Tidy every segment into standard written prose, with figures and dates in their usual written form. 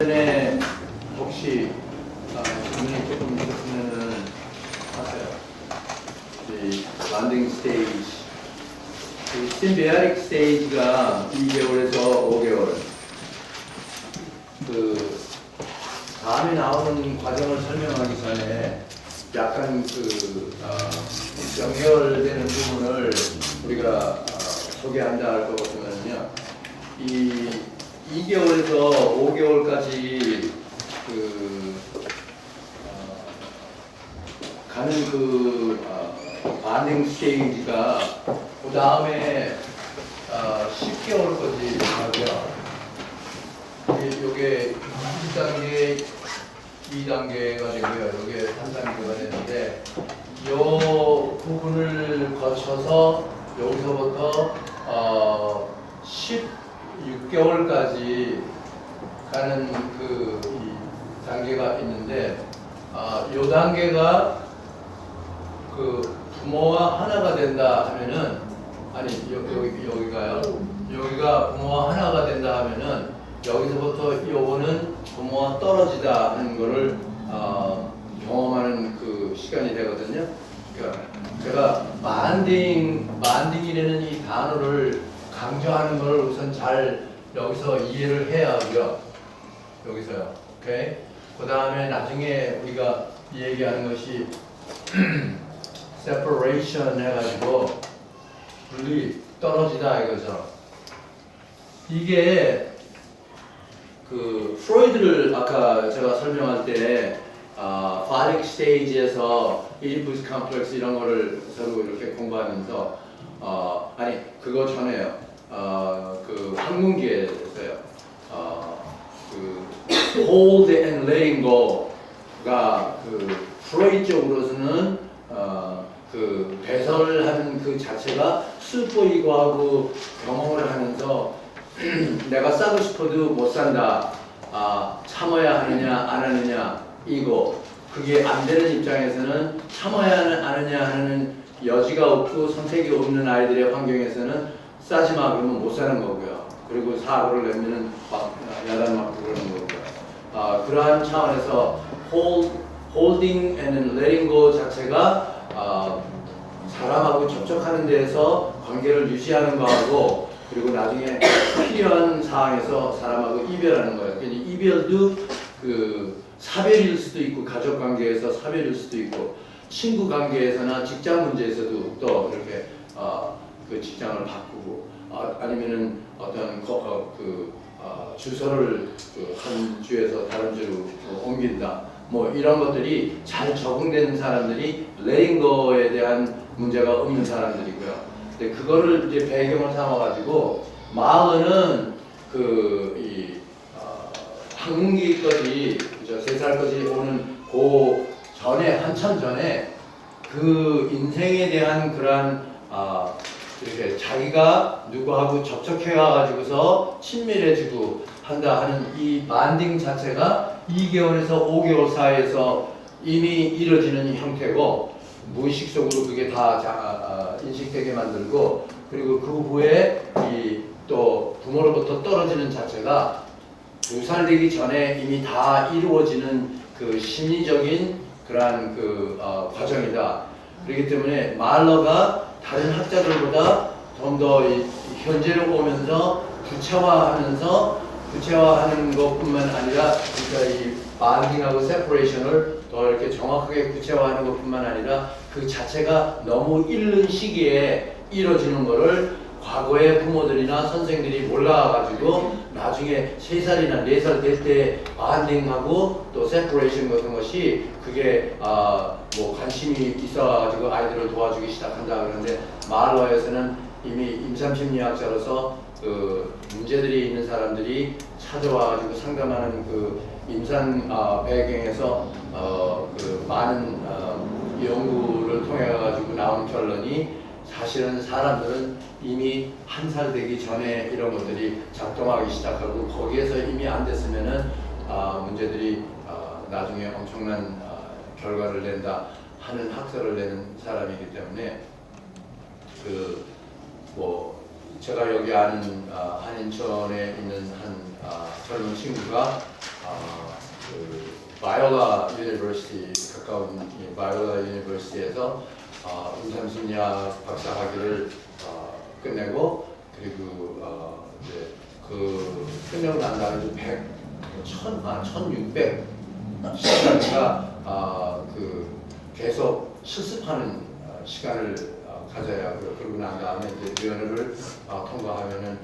전에 혹시 질문이 조금 있으면은 하세요. 이 랜딩 스테이지, 이 심비아틱 스테이지가 2개월에서 5개월. 그 다음에 나오는 과정을 설명하기 전에 약간 연결되는 부분을 우리가 소개한다 할 것 같으면요. 이 2개월에서 5개월까지 가는 반응 스테이지가 그 다음에 10개월까지 가고요. 이게 1단계, 2단계가 되고요. 이게 3단계가 되는데 이 부분을 거쳐서 여기서부터 16개월까지 가는 이 단계가 있는데 이 단계가 부모와 하나가 된다 하면은 여기가요. 여기가 부모와 하나가 된다 하면은 여기서부터 요거는 부모와 떨어지다 하는 거를 경험하는 그 시간이 되거든요. 그러니까 제가 만딩이라는 이 단어를 강조하는 걸 우선 잘 여기서 이해를 해야 하고요. 여기서요. 오케이? 그 다음에 나중에 우리가 얘기하는 것이 separation 해가지고 분리 떨어지다 이거죠. 이게 프로이드를 아까 제가 설명할 때 파릭 스테이지에서 이디푸스 컴플렉스 이런 거를 서로 이렇게 공부하면서 그거 전에요. 학문기에서요. hold and letting go가 프로이드 쪽으로서는 배설을 하는 그 자체가 슬퍼이고하고 경험을 하면서 내가 싸고 싶어도 못 산다. 참아야 하느냐 안 하느냐 이거 그게 안 되는 입장에서는 참아야 하느냐 하는 여지가 없고 선택이 없는 아이들의 환경에서는 싸지 마 그러면 못 사는 거고요. 그리고 사고를 내면은 막 야단 맞고 그러는 거고요. 그러한 차원에서 holding and letting go 자체가 사람하고 접촉하는 데에서 관계를 유지하는 거하고 그리고 나중에 필요한 상황에서 사람하고 이별하는 거예요. 그러니까 이별도 사별일 수도 있고 가족 관계에서 사별일 수도 있고 친구 관계에서나 직장 문제에서도 또 이렇게 직장을 바꾸고 아니면은 어떤 주소를 한 주에서 다른 주로 옮긴다. 뭐 이런 것들이 잘 적응되는 사람들이 레인거에 대한 문제가 없는 사람들이고요. 근데 그거를 이제 배경을 삼아가지고 마흔은 학문기까지 3살까지 오는 그 전에 한참 전에 그 인생에 대한 그러한 이렇게 자기가 누구하고 접촉해가지고서 친밀해지고 한다 하는 이 반딩 자체가 2개월에서 5개월 사이에서 이미 이루어지는 형태고 무의식 속으로 그게 다 인식되게 만들고 그리고 그 후에 또 부모로부터 떨어지는 자체가 2살 되기 전에 이미 다 이루어지는 그 심리적인 그러한 과정이다. 그렇기 때문에 말러가 다른 학자들보다 좀 더 현재를 오면서 구체화하는 것뿐만 아니라 그러니까 이 반딩하고 세퍼레이션을 더 이렇게 정확하게 구체화하는 것뿐만 아니라 그 자체가 너무 이른 시기에 이루어지는 것을 과거의 부모들이나 선생들이 몰라가지고 나중에 3살이나 4살 될 때 반딩하고 또 세퍼레이션 같은 것이 그게 뭐 관심이 있어가지고 아이들을 도와주기 시작한다 그러는데 말러에서는 이미 임상심리학자로서 문제들이 있는 사람들이 찾아와가지고 상담하는 임상 배경에서 많은 연구를 통해가지고 나온 결론이 사실은 사람들은 이미 1살 되기 전에 이런 것들이 작동하기 시작하고 거기에서 이미 안 됐으면은 문제들이 나중에 엄청난 결과를 낸다 하는 학설을 내는 사람이기 때문에 제가 여기 아는 한인천에 있는 한 젊은 친구가 그 바이올라 유니버시티 가까운 바이올라 유니버시티에서 임상심리학 박사 학위를 끝내고 그리고 이제 그 끝내고 난 다음에 1600 시간가 그 계속 실습하는 시간을 가져야 하고요. 그러고 난 다음에 이제 위원회를 통과하면은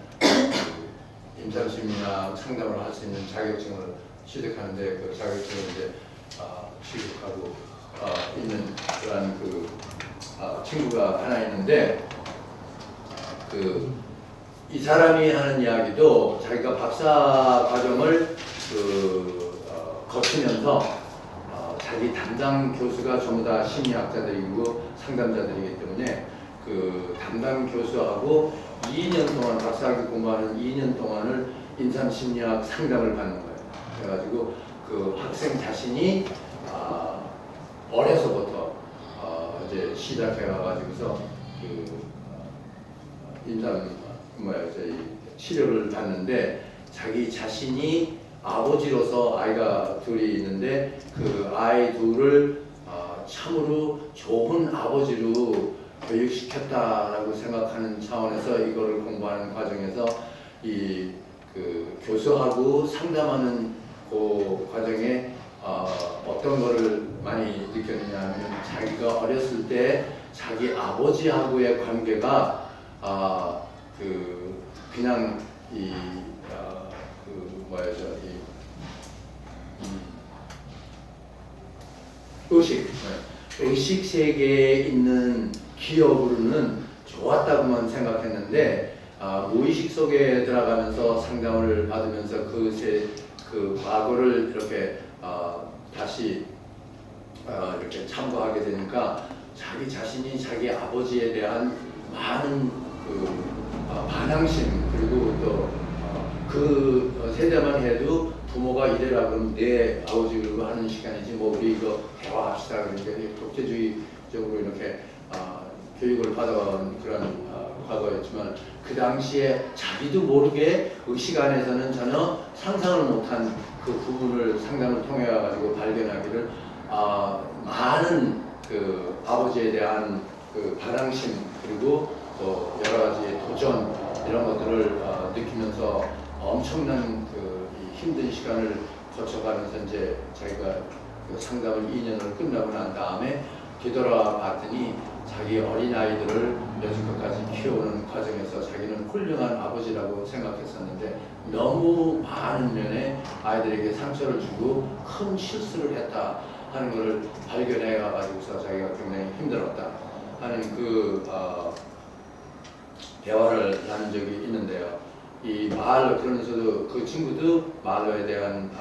임상심리학 상담을 할 수 있는 자격증을 취득하는데 그 자격증을 이제 취득하고 있는 그런 그 친구가 하나 있는데 이 사람이 하는 이야기도 자기가 박사 과정을 거치면서 자기 담당 교수가 전부 다 심리학자들이고 상담자들이기 때문에 그 담당 교수하고 2년 동안 박사학위 공부하는 2년 동안을 임상심리학 상담을 받는 거예요. 그래가지고 그 학생 자신이 어려서부터 이제 시작해가지고서 그 치료를 받는데 자기 자신이 아버지로서 아이가 둘이 있는데 그 아이 둘을 참으로 좋은 아버지로 교육시켰다라고 생각하는 차원에서 이거를 공부하는 과정에서 그 교수하고 상담하는 그 과정에 어떤 거를 많이 느꼈느냐 하면 자기가 어렸을 때 자기 아버지하고의 관계가 그냥 의식 세계에 있는 기억으로는 좋았다고만 생각했는데 무의식 속에 들어가면서 상담을 받으면서 그 과거를 이렇게 다시 이렇게 참고하게 되니까 자기 자신이 자기 아버지에 대한 많은 반항심 그리고 또 그 세대만 해도 부모가 이래라 그러면 내 아버지로 하는 시간이지 뭐 우리 이거 대화합시다 그러니까 독재주의적으로 이렇게 교육을 받아온 그런 과거였지만 그 당시에 자기도 모르게 의식 안에서는 전혀 상상을 못한 그 부분을 상담을 통해 가지고 발견하기를 많은 그 아버지에 대한 그 반항심 그리고 또 여러 가지 도전 이런 것들을 느끼면서 엄청난 이 힘든 시간을 거쳐가면서 이제 자기가 그 상담을 2년을 끝나고 난 다음에 뒤돌아 봤더니 자기 어린아이들을 여지껏까지 키워오는 과정에서 자기는 훌륭한 아버지라고 생각했었는데 너무 많은 면에 아이들에게 상처를 주고 큰 실수를 했다 하는 것을 발견해 가지고서 자기가 굉장히 힘들었다 하는 대화를 나눈 적이 있는데요. 이 마을로 그러면서도 그 친구도 마을로에 대한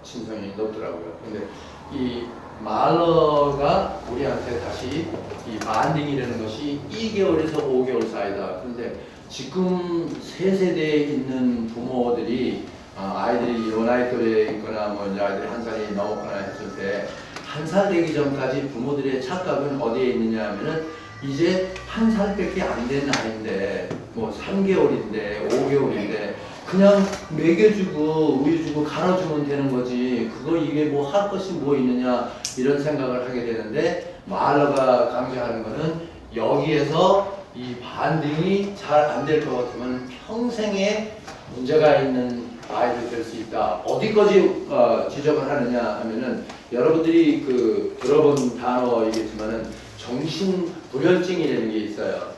친성이 높더라고요. 근데 이 마을러가 우리한테 다시 이 반딩이라는 것이 2개월에서 5개월 사이다. 그런데 지금 세 세대에 있는 부모들이 아이들이 요나이 또래에 있거나 뭐 이제 아이들이 1살이 넘었거나 했을 때 1살 되기 전까지 부모들의 착각은 어디에 있느냐 하면은 이제 1살밖에 안 된 아이인데 뭐 3개월인데 5개월인데 그냥 먹여주고 우유 주고 갈아주면 되는 거지 그거 이게 뭐 할 것이 뭐 있느냐 이런 생각을 하게 되는데 마을러가 강조하는 거는 여기에서 이 반등이 잘 안 될 것 같으면 평생에 문제가 있는 아이들이 될 수 있다. 어디까지 지적을 하느냐 하면은 여러분들이 들어본 단어이겠지만은 정신불혈증이라는 게 있어요.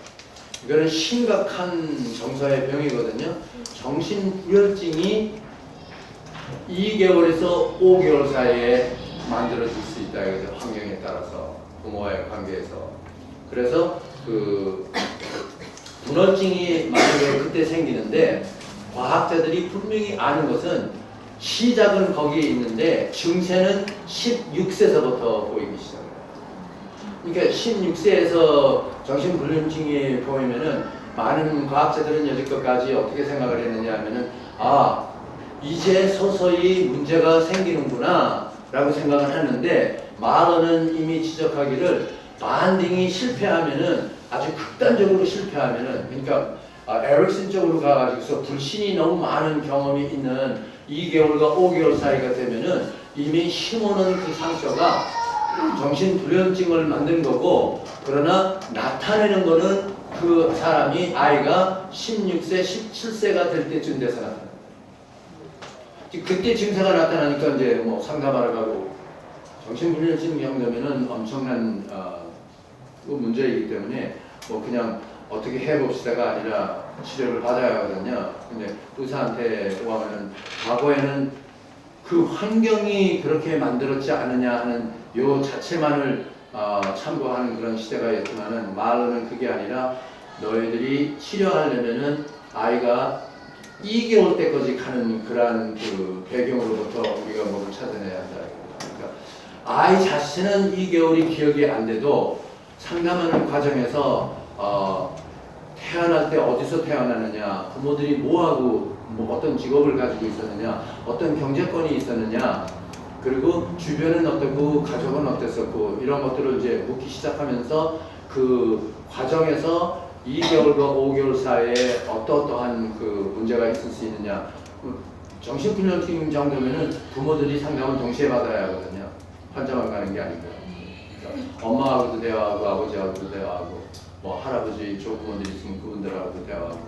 이거는 심각한 정서의 병이거든요. 정신불혈증이 2개월에서 5개월 사이에 만들어질 수 있다. 이거죠. 환경에 따라서 부모와의 관계에서. 그래서 분월증이 만약에 그때 생기는데 과학자들이 분명히 아는 것은 시작은 거기에 있는데 증세는 16세서부터 보이기 시작해요. 그러니까 16세에서 정신불면증이 보이면은 많은 과학자들은 여지껏까지 어떻게 생각을 했느냐 하면은 이제 서서히 문제가 생기는구나 라고 생각을 했는데 마러는 이미 지적하기를 반딩이 실패하면은 아주 극단적으로 실패하면은 그러니까 에릭슨 쪽으로 가가지고서 불신이 너무 많은 경험이 있는 2개월과 5개월 사이가 되면은 이미 심어놓은 그 상처가 정신불면증을 만든 거고, 그러나 나타내는 거는 그 사람이 아이가 16세, 17세가 될 때쯤 돼서 나타납니다. 그때 증세가 나타나니까 이제 뭐 상담하러 가고, 정신불면증 정도면은 엄청난 그 문제이기 때문에 뭐 그냥 어떻게 해봅시다가 아니라 치료를 받아야 하거든요. 근데 의사한테 오면은 과거에는 그 환경이 그렇게 만들었지 않느냐 하는 요 자체만을 참고하는 그런 시대가 있지만은, 말로는 그게 아니라 너희들이 치료하려면은 아이가 2개월 때까지 가는 그러한 그 배경으로부터 우리가 뭐를 찾아내야 한다. 그러니까 아이 자체는 2개월이 기억이 안 돼도 상담하는 과정에서 태어날 때 어디서 태어나느냐, 부모들이 뭐하고 뭐 어떤 직업을 가지고 있었느냐, 어떤 경제권이 있었느냐, 그리고 주변은 어떻고 가족은 어땠었고, 이런 것들을 이제 묻기 시작하면서 그 과정에서 2개월과 5개월 사이에 어떠한 그 문제가 있을 수 있느냐. 정신불면증 정도면은 부모들이 상담을 동시에 받아야 하거든요. 환자만 가는 게 아니고요. 그러니까 엄마하고도 대화하고 아버지하고도 대화하고 뭐 할아버지 조부모들이 있으면 그분들하고도 대화하고,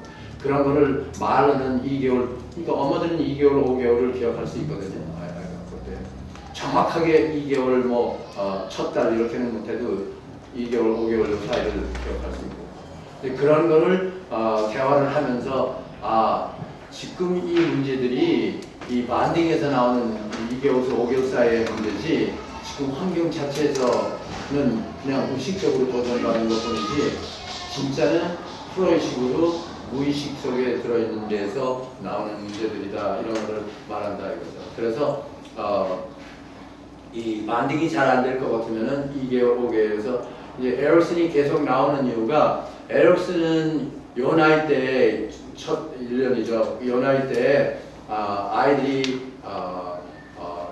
그런 거를 말로는 2개월, 그러니까 엄마들은 2개월, 5개월을 기억할 수 있거든요. 그때 정확하게 2개월 뭐 첫 달 이렇게는 못해도 2개월, 5개월 사이를 기억할 수 있고, 그런 거를 대화를 하면서 지금 이 문제들이 이 반딩에서 나오는 2개월에서 5개월 사이의 문제지, 지금 환경 자체에서는 그냥 의식적으로 도전받는 것 뿐이지, 진짜는 프로의식으로 무의식 속에 들어있는 데에서 나오는 문제들이다, 이런 거를 말한다 이거죠. 그래서 이 반딩이 잘 안 될 것 같으면은 2개월, 5개월에서 이제 에릭슨이 계속 나오는 이유가, 에릭슨은 요 나이 때 첫 1년이죠. 요 나이 때 아이들이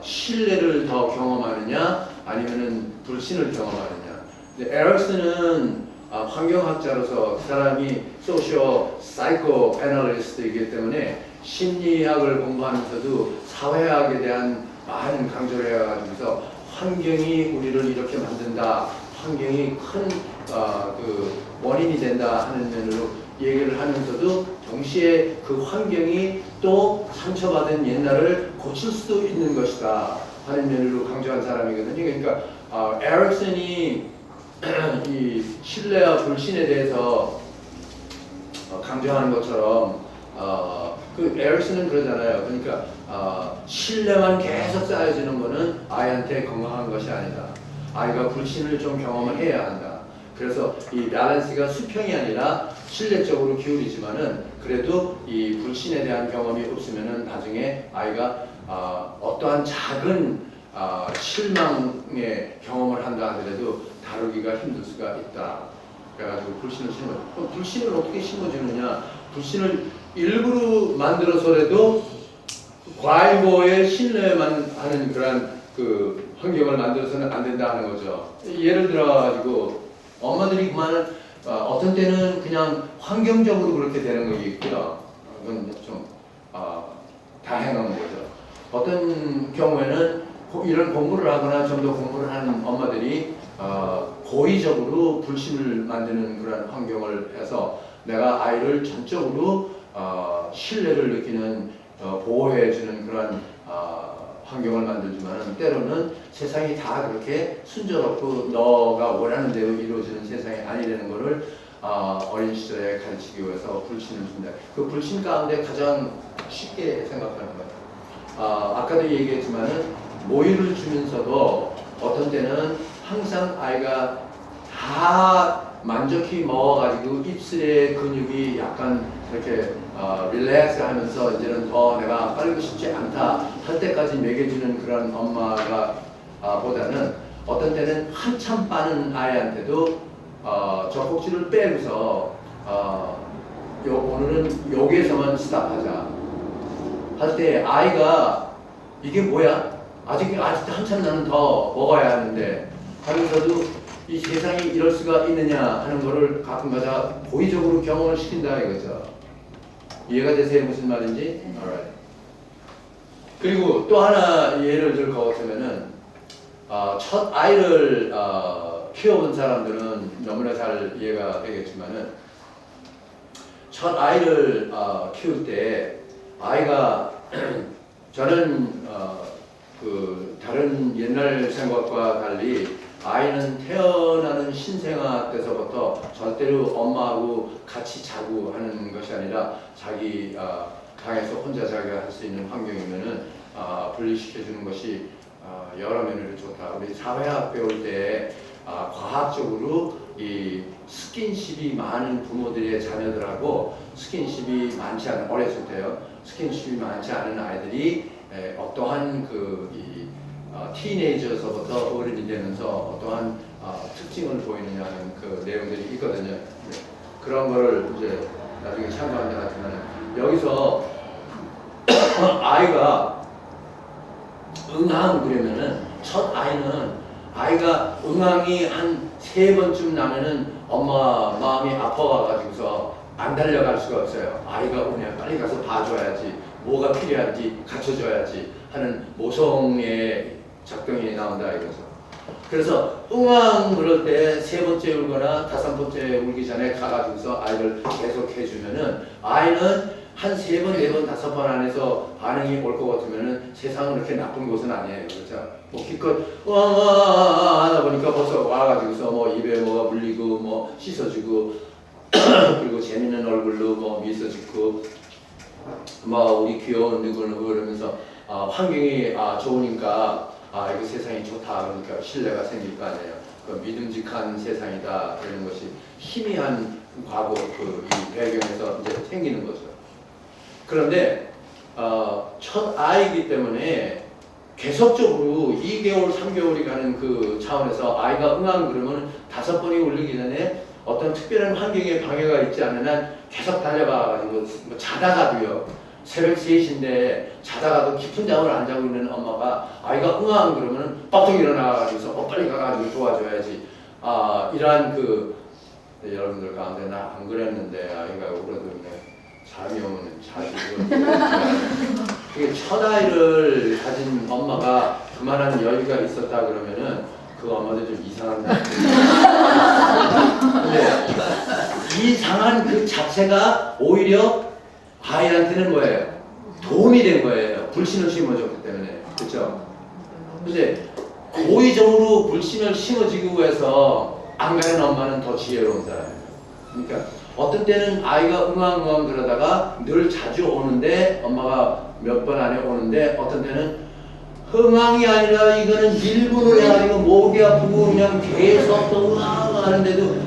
신뢰를 더 경험하느냐 아니면은 불신을 경험하느냐. 근데 에릭슨은 환경학자로서 그 사람이 소시오 사이코 애널리스트이기 때문에 심리학을 공부하면서도 사회학에 대한 많은 강조를 해가지고서 환경이 우리를 이렇게 만든다, 환경이 큰 그 원인이 된다 하는 면으로 얘기를 하면서도 동시에 그 환경이 또 상처받은 옛날을 고칠 수도 있는 것이다 하는 면으로 강조한 사람이거든요. 그러니까 에릭슨이 이 신뢰와 불신에 대해서 강조하는 것처럼 그 에릭슨은 그러잖아요. 그러니까 신뢰만 계속 쌓여지는 것은 아이한테 건강한 것이 아니다. 아이가 불신을 좀 경험을 해야 한다. 그래서 이 밸런스가 수평이 아니라 신뢰적으로 기울이지만은, 그래도 이 불신에 대한 경험이 없으면은 나중에 아이가 어떠한 작은 실망의 경험을 한다 하더라도 다루기가 힘들 수가 있다. 그래가지고 불신을 심어. 불신을 어떻게 심어주느냐? 불신을 일부러 만들어서라도 과일보에 신뢰만 하는 그런 그 환경을 만들어서는 안 된다 하는 거죠. 예를 들어가지고 엄마들이 그만은 어떤 때는 그냥 환경적으로 그렇게 되는 거 있고요. 그건 좀 다양한 거죠. 어떤 경우에는 이런 공부를 하거나 좀 더 공부를 하는 엄마들이 고의적으로 불신을 만드는 그런 환경을 해서 내가 아이를 전적으로 신뢰를 느끼는 보호해주는 그런 환경을 만들지만, 때로는 세상이 다 그렇게 순조롭고 너가 원하는 대로 이루어지는 세상이 아니라는 것을 어린 시절에 가르치기 위해서 불신을 준다. 그 불신 가운데 가장 쉽게 생각하는 거예요. 아까도 얘기했지만은 모유를 주면서도 어떤 때는 항상 아이가 다 만족히 먹어가지고 입술의 근육이 약간 이렇게 릴렉스 하면서 이제는 더 내가 빨리고 싶지 않다 할 때까지 먹여주는 그런 엄마가 보다는, 어떤 때는 한참 빠는 아이한테도 젖꼭지를 빼고서 오늘은 여기에서만 스탑하자 할 때 아이가 이게 뭐야? 아직 한참 나는 더 먹어야 하는데 하면서도 이 세상이 이럴 수가 있느냐 하는 거를 가끔가다 고의적으로 경험을 시킨다 이거죠. 이해가 되세요? 무슨 말인지? Alright. 그리고 또 하나 예를 들 것 같으면은 첫 아이를 키워본 사람들은 너무나 잘 이해가 되겠지만은 첫 아이를 키울 때 아이가 저는 그 다른 옛날 생각과 달리 아이는 태어나는 신생아 때서부터 절대로 엄마하고 같이 자고 하는 것이 아니라 자기 방에서 혼자 자기가 할 수 있는 환경이면은 분리시켜 주는 것이 여러 면으로 좋다. 우리 사회학 배울 때 과학적으로 이 스킨십이 많은 부모들의 자녀들하고 스킨십이 많지 않은 어렸을 때요. 스킨십이 많지 않은 아이들이 어떠한 티네이저서부터 어른이 되면서 어떠한 특징을 보이느냐는 그 내용들이 있거든요. 그런 거를 이제 나중에 참고한 것 같으면 여기서 아이가 응항 그러면은 첫 아이는 아이가 응항이 한 3번쯤 나면은 엄마 마음이 아파가지고서 안 달려갈 수가 없어요. 아이가 오면 빨리 가서 봐줘야지, 뭐가 필요한지 갖춰줘야지 하는 모성의 작동이 나온다 이거죠. 그래서 응왕 그럴 때 3번째 울거나 5번째 울기 전에 가가지고서 아이를 계속 해주면은 아이는 한 3번, 4번, 5번 안에서 반응이 올 것 같으면은 세상은 그렇게 나쁜 곳은 아니에요. 그렇죠? 뭐 기껏 하다 보니까 벌써 와가지고서 뭐 입에 뭐가 물리고 뭐 씻어주고 그리고 재밌는 얼굴로 뭐 미소 짓고 뭐 우리 귀여운 누구누구 그러면서 환경이 좋으니까 이거 세상이 좋다 그러니까 신뢰가 생길 거 아니에요. 그 믿음직한 세상이다 이런 것이 희미한 과거 이 배경에서 이제 생기는 거죠. 그런데 첫 아이이기 때문에 계속적으로 2개월, 3개월이 가는 그 차원에서 아이가 응안 그러면 5번이 울리기 전에 어떤 특별한 환경에 방해가 있지 않는 한 계속 달려가가지고 뭐 자다가도요. 새벽 3시인데 자다가도 깊은 잠을 안 자고 있는 엄마가 아이가 응안 그러면 빡 일어나가지고서 빨리 가가지고 도와줘야지. 이러한 여러분들 가운데 나 안 그랬는데 아이가 울어도 잠이 오면 자주 그게 첫 아이를 가진 엄마가 그만한 여유가 있었다 그러면은 그 엄마도 좀 이상한 근데 이상한 그 자체가 오히려 아이한테는 뭐예요? 도움이 된 거예요. 불신을 심어줬기 때문에. 그렇죠? 근데 고의적으로 불신을 심어주기 위해서 안 가는 엄마는 더 지혜로운 사람이에요. 그러니까 어떤 때는 아이가 응왕응왕 그러다가 늘 자주 오는데 엄마가 몇 번 안에 오는데 어떤 때는 흥황이 아니라 이거는 일부러 해가지고 목이 아프고 그냥 계속 또 응왕 하는데도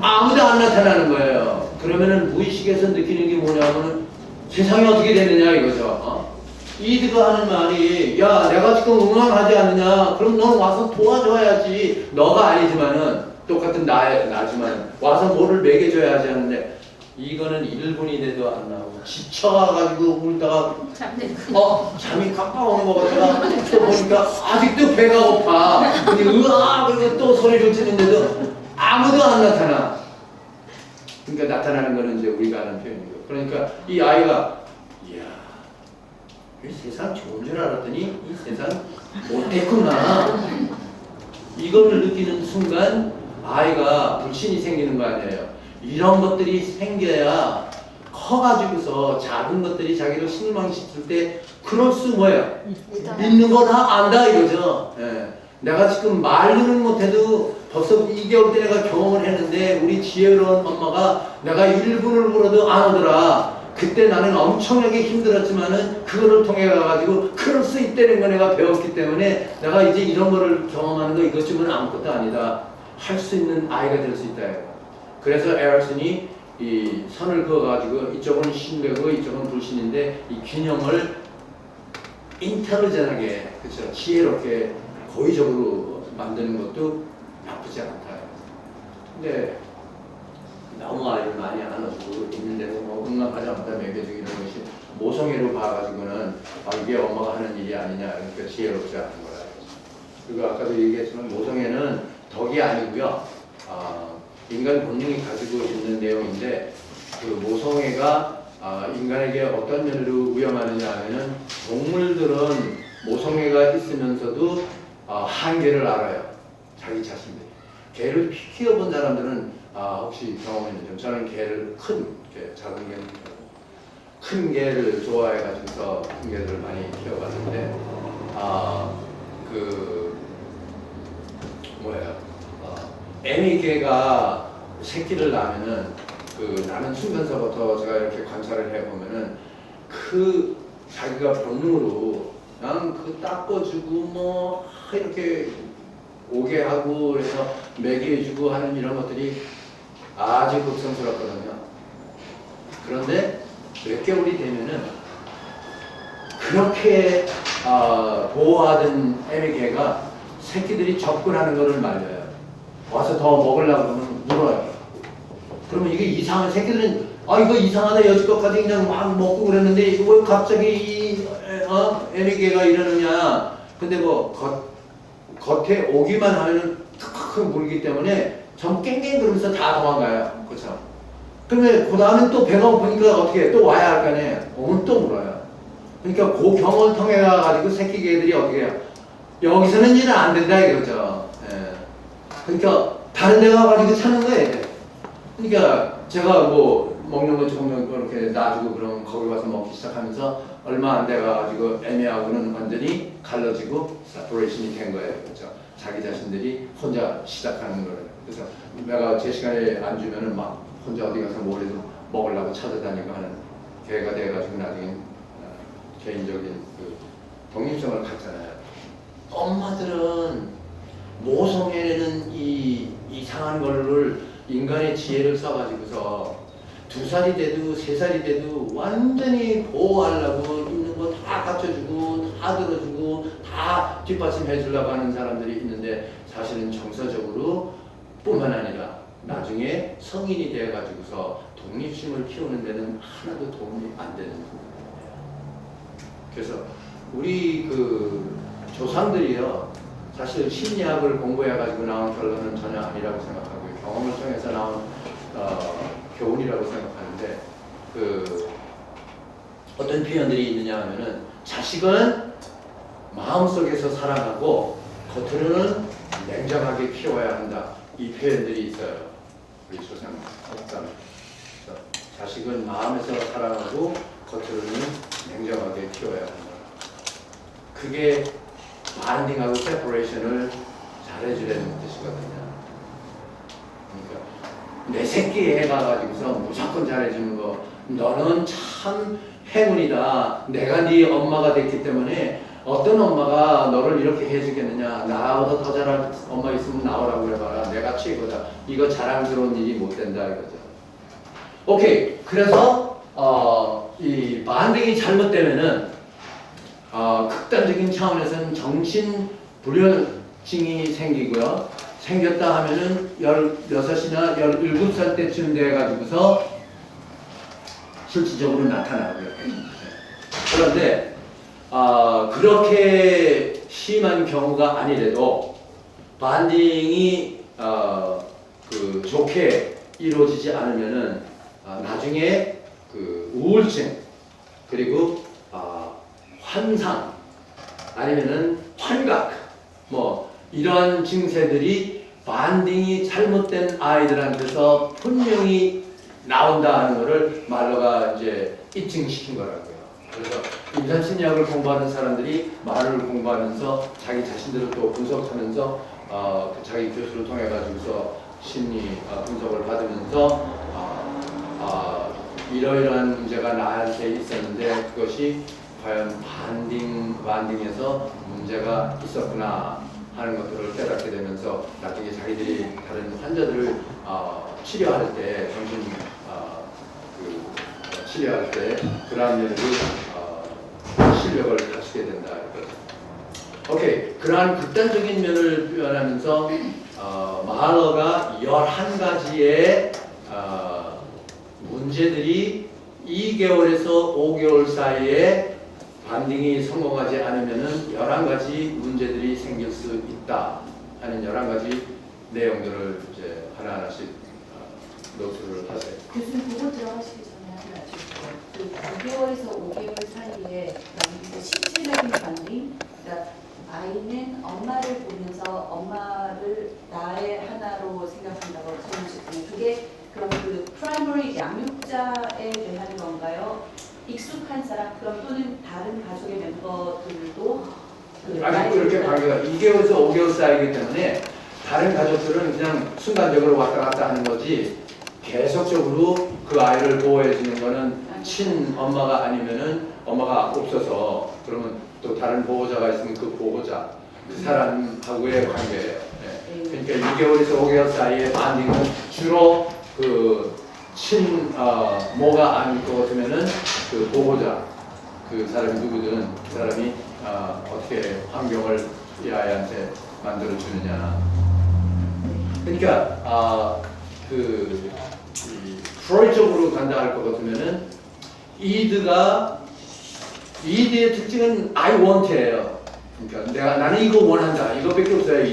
아무도 안 나타나는 거예요. 그러면은 무의식에서 느끼는 게 뭐냐면은 세상이 어떻게 되느냐 이거죠. 이드가 하는 말이 야 내가 지금 응왕하지 않느냐 그럼 넌 와서 도와줘야지. 너가 아니지만은 똑같은 나지만 와서 뭐를 먹여줘야 하지 않는데 이거는 1분이 돼도 안 나오고 지쳐가지고 울다가 잠이 깜빡 오는 거 같다가 또 보니까 아직도 배가 고파. 그리고 또 소리를 치는데도 아무도 안 나타나. 그러니까 나타나는 거는 이제 우리가 하는 표현이고. 그러니까 이 아이가 이야 이 세상 좋은 줄 알았더니 이 세상 못됐구나. 이걸 느끼는 순간 아이가 불신이 생기는 거 아니에요. 이런 것들이 생겨야 커가지고서 작은 것들이 자기를 실망시킬 때 그럴 수 뭐예요? 믿는 거 다 안다 이거죠. 예. 내가 지금 말로는 못해도 벌써 2개월 때 내가 경험을 했는데 우리 지혜로운 엄마가 내가 1분을 울어도 안 오더라. 그때 나는 엄청나게 힘들었지만은 그거를 통해 가가지고 그럴 수 있다는 거 내가 배웠기 때문에 내가 이제 이런 거를 경험하는 거 이것쯤은 아무것도 아니다. 할 수 있는 아이가 될 수 있다. 그래서 에럴슨이 이 선을 그어가지고 이쪽은 신뢰고 이쪽은 불신인데 이 균형을 인텔리전하게 그렇죠 지혜롭게 고의적으로 만드는 것도 나쁘지 않다. 근데 너무 아이를 많이 안아주고 있는데도 뭐 응답하지 않다 먹여주기 이런 것이 모성애로 봐가지고는 이게 엄마가 하는 일이 아니냐 그러니까 지혜롭지 않은 거라. 그리고 아까도 얘기했지만 모성애는 덕이 아니고요. 인간 본능이 가지고 있는 내용인데 그 모성애가 인간에게 어떤 면으로 위험하느냐 하면은 동물들은 모성애가 있으면서도 한계를 알아요. 자기 자신들이. 개를 키워본 사람들은 혹시 경험했는지 저는 개를 큰 개, 작은 개는 큰 개를 좋아해가지고서 큰 개들을 많이 키워봤는데 애미 개가 새끼를 낳으면은 나는 순간서부터 제가 이렇게 관찰을 해보면은 자기가 본능으로 그냥 닦아주고 뭐 이렇게 오게 하고 그래서 먹여주고 하는 이런 것들이 아주 극성스럽거든요. 그런데 몇 개월이 되면은 그렇게 보호하던 애미 개가 새끼들이 접근하는 것을 말려요. 와서 더 먹으려고 그러면 물어요. 그러면 이게 이상한 새끼들은 이거 이상하다 여지껏까지 그냥 막 먹고 그랬는데 이거 왜 갑자기 애미개가 이러느냐. 근데 뭐 겉에 오기만 하면은 탁탁 물기 때문에 전 깽깽 그러면서 다 도망가요. 그렇죠? 그러면 그 다음에 또 배가 고프니까 어떻게 또 와야 할 거 아니에요. 오면 또 물어요. 그러니까 그 경험을 통해 가지고 새끼 개들이 어떻게 해요? 여기서는 일은 안 된다 이거죠. 예. 그러니까 다른 데 가가지고 사는 거예요. 그러니까 제가 뭐 먹는 거 조금 이렇게 놔주고 그러면 거기 가서 먹기 시작하면서 얼마 안 돼가지고 애미하고는 완전히 갈라지고 세퍼레이션이 된 거예요. 그렇죠? 자기 자신들이 혼자 시작하는 거예요. 그래서 내가 제 시간에 안 주면은 막 혼자 어디 가서 뭐라도 먹으려고 찾아다니고 하는 개가 돼가지고 나중에 개인적인 독립성을 갖잖아요. 엄마들은 모성애라는 이 이상한 거를 인간의 지혜를 써가지고서 2살이 돼도 3살이 돼도 완전히 보호하려고 있는 거 다 갖춰주고 다 들어주고 다 뒷받침해 주려고 하는 사람들이 있는데 사실은 정서적으로 뿐만 아니라 나중에 성인이 돼가지고서 독립심을 키우는 데는 하나도 도움이 안 되는 거예요. 그래서 우리 조상들이요 사실 심리학을 공부해가지고 나온 결론은 전혀 아니라고 생각하고 경험을 통해서 나온 교훈이라고 생각하는데 어떤 표현들이 있느냐 하면은 자식은 마음속에서 사랑하고 겉으로는 냉정하게 키워야 한다. 이 표현들이 있어요. 우리 조상 속담. 자식은 마음에서 사랑하고 겉으로는 냉정하게 키워야 한다. 그게 바인딩하고 세퍼레이션을 잘해주려는 뜻이거든요. 그러니까 내 새끼 해가지고서 무조건 잘해주는 거 너는 참 행운이다. 내가 네 엄마가 됐기 때문에 어떤 엄마가 너를 이렇게 해주겠느냐. 나보다 더 잘할 엄마 있으면 나오라고 해봐라. 내가 최고다. 이거 자랑스러운 일이 못 된다 이거죠. 오케이. 그래서 이 바인딩이 잘못되면은 극단적인 차원에서는 정신불면증이 생기고요. 생겼다 하면은 16이나 17살 때쯤 돼가지고서 실질적으로 나타나고요. 그런데 그렇게 심한 경우가 아니래도 바인딩이 좋게 이루어지지 않으면은 나중에 우울증 그리고 환상 아니면은 환각 뭐 이러한 증세들이 바인딩이 잘못된 아이들한테서 분명히 나온다 하는 것을 말러가 이제 입증시킨 거라고요. 그래서 임산심리학을 공부하는 사람들이 말을 공부하면서 자기 자신들을 또 분석하면서 자기 교수를 통해 가지고서 심리 분석을 받으면서 이러이러한 문제가 나한테 있었는데 그것이 과연 바인딩에서 문제가 있었구나 하는 것들을 깨닫게 되면서 나중에 자기들이 다른 환자들을 치료할 때 정신 치료할 때 그러한 면으로 실력을 갖추게 된다. 오케이. 그러한 극단적인 면을 표현하면서 마할러가 11가지의 문제들이 2개월에서 5개월 사이에 바인딩이 성공하지 않으면은 11가지 문제들이 생길 수 있다 하는 11가지 내용들을 이제 하나하나씩 노트를 하세요. 교수님 보고 들어가시기 전에 그 9개월에서 5개월 사이에 그 신체적인 반응, 그러니까 아이는 엄마를 보면서 엄마를 나의 하나로 생각한다고 저는 싶거든요. 그게 그럼 그 프라이머리 양육자에 대한 건가요? 익숙한 사람 그럼 또는 다른 가족의 멤버들도 아니 그렇게 관계가 2개월에서 5개월 사이이기 때문에 다른 가족들은 그냥 순간적으로 왔다 갔다 하는 거지 계속적으로 그 아이를 보호해 주는 거는 친엄마가 아니면은 엄마가 없어서 그러면 또 다른 보호자가 있으면 그 보호자 그 사람하고의 관계예요. 네. 그러니까 2개월에서 5개월 사이에 반딩은 주로 그 모가 아닐 것 같으면은 그 보호자 그 사람이 누구든 그 사람이 어떻게 환경을 이 아이한테 만들어 주느냐. 그러니까 그 프로이적으로 간다 할 것 같으면은 이드의 특징은 I want예요. 그러니까 나는 이거 원한다. 이거밖에 없어요.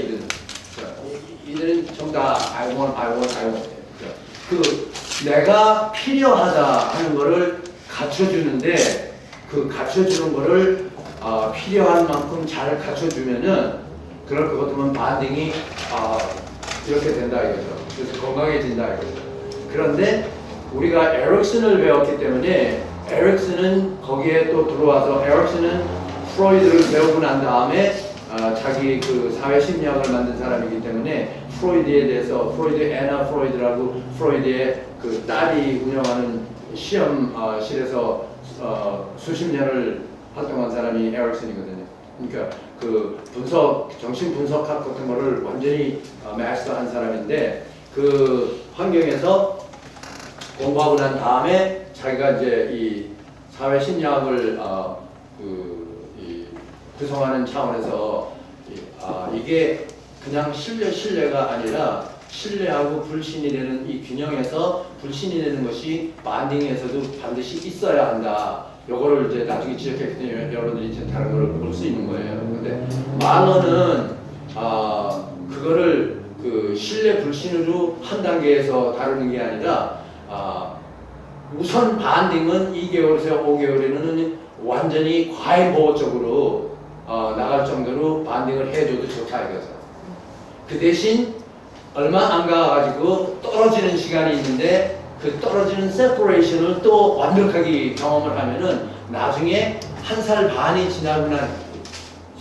이드는 전부 다 I want. 그 내가 필요하다 하는 거를 갖춰주는데 그 갖춰주는 거를 필요한 만큼 잘 갖춰주면은 그럴 것 같으면 반응이 이렇게 된다 이거죠. 그래서 건강해진다 이거죠. 그런데 우리가 에릭슨을 배웠기 때문에 에릭슨은 거기에 또 들어와서 에릭슨은 프로이드를 배우고 난 다음에 자기 그 사회심리학을 만든 사람이기 때문에 프로이드에 대해서 프로이드 애나 프로이드라고 프로이드의 그 딸이 운영하는 시험실에서 수십 년을 활동한 사람이 에릭슨이거든요. 그러니까 그 정신 분석학 같은 거를 완전히 마스터한 사람인데 그 환경에서 공부하고 난 다음에 자기가 이제 이 사회 심리학을 구성하는 차원에서 이게 그냥 신뢰가 아니라 신뢰하고 불신이 되는 이 균형에서 불신이 되는 것이 반딩에서도 반드시 있어야 한다. 요거를 이제 나중에 지적했기 때문에 여러분들이 이제 다른 걸 볼 수 있는 거예요. 근데 말러는 그거를 그 신뢰 불신으로 한 단계에서 다루는 게 아니라 우선 반딩은 2개월에서 5개월에는 완전히 과잉보호적으로 나갈 정도로 반딩을 해줘도 좋다 이거죠. 그 대신 얼마 안 가가지고 떨어지는 시간이 있는데 그 떨어지는 세퍼레이션을 또 완벽하게 경험을 하면은 나중에 1살 반이 지나고 난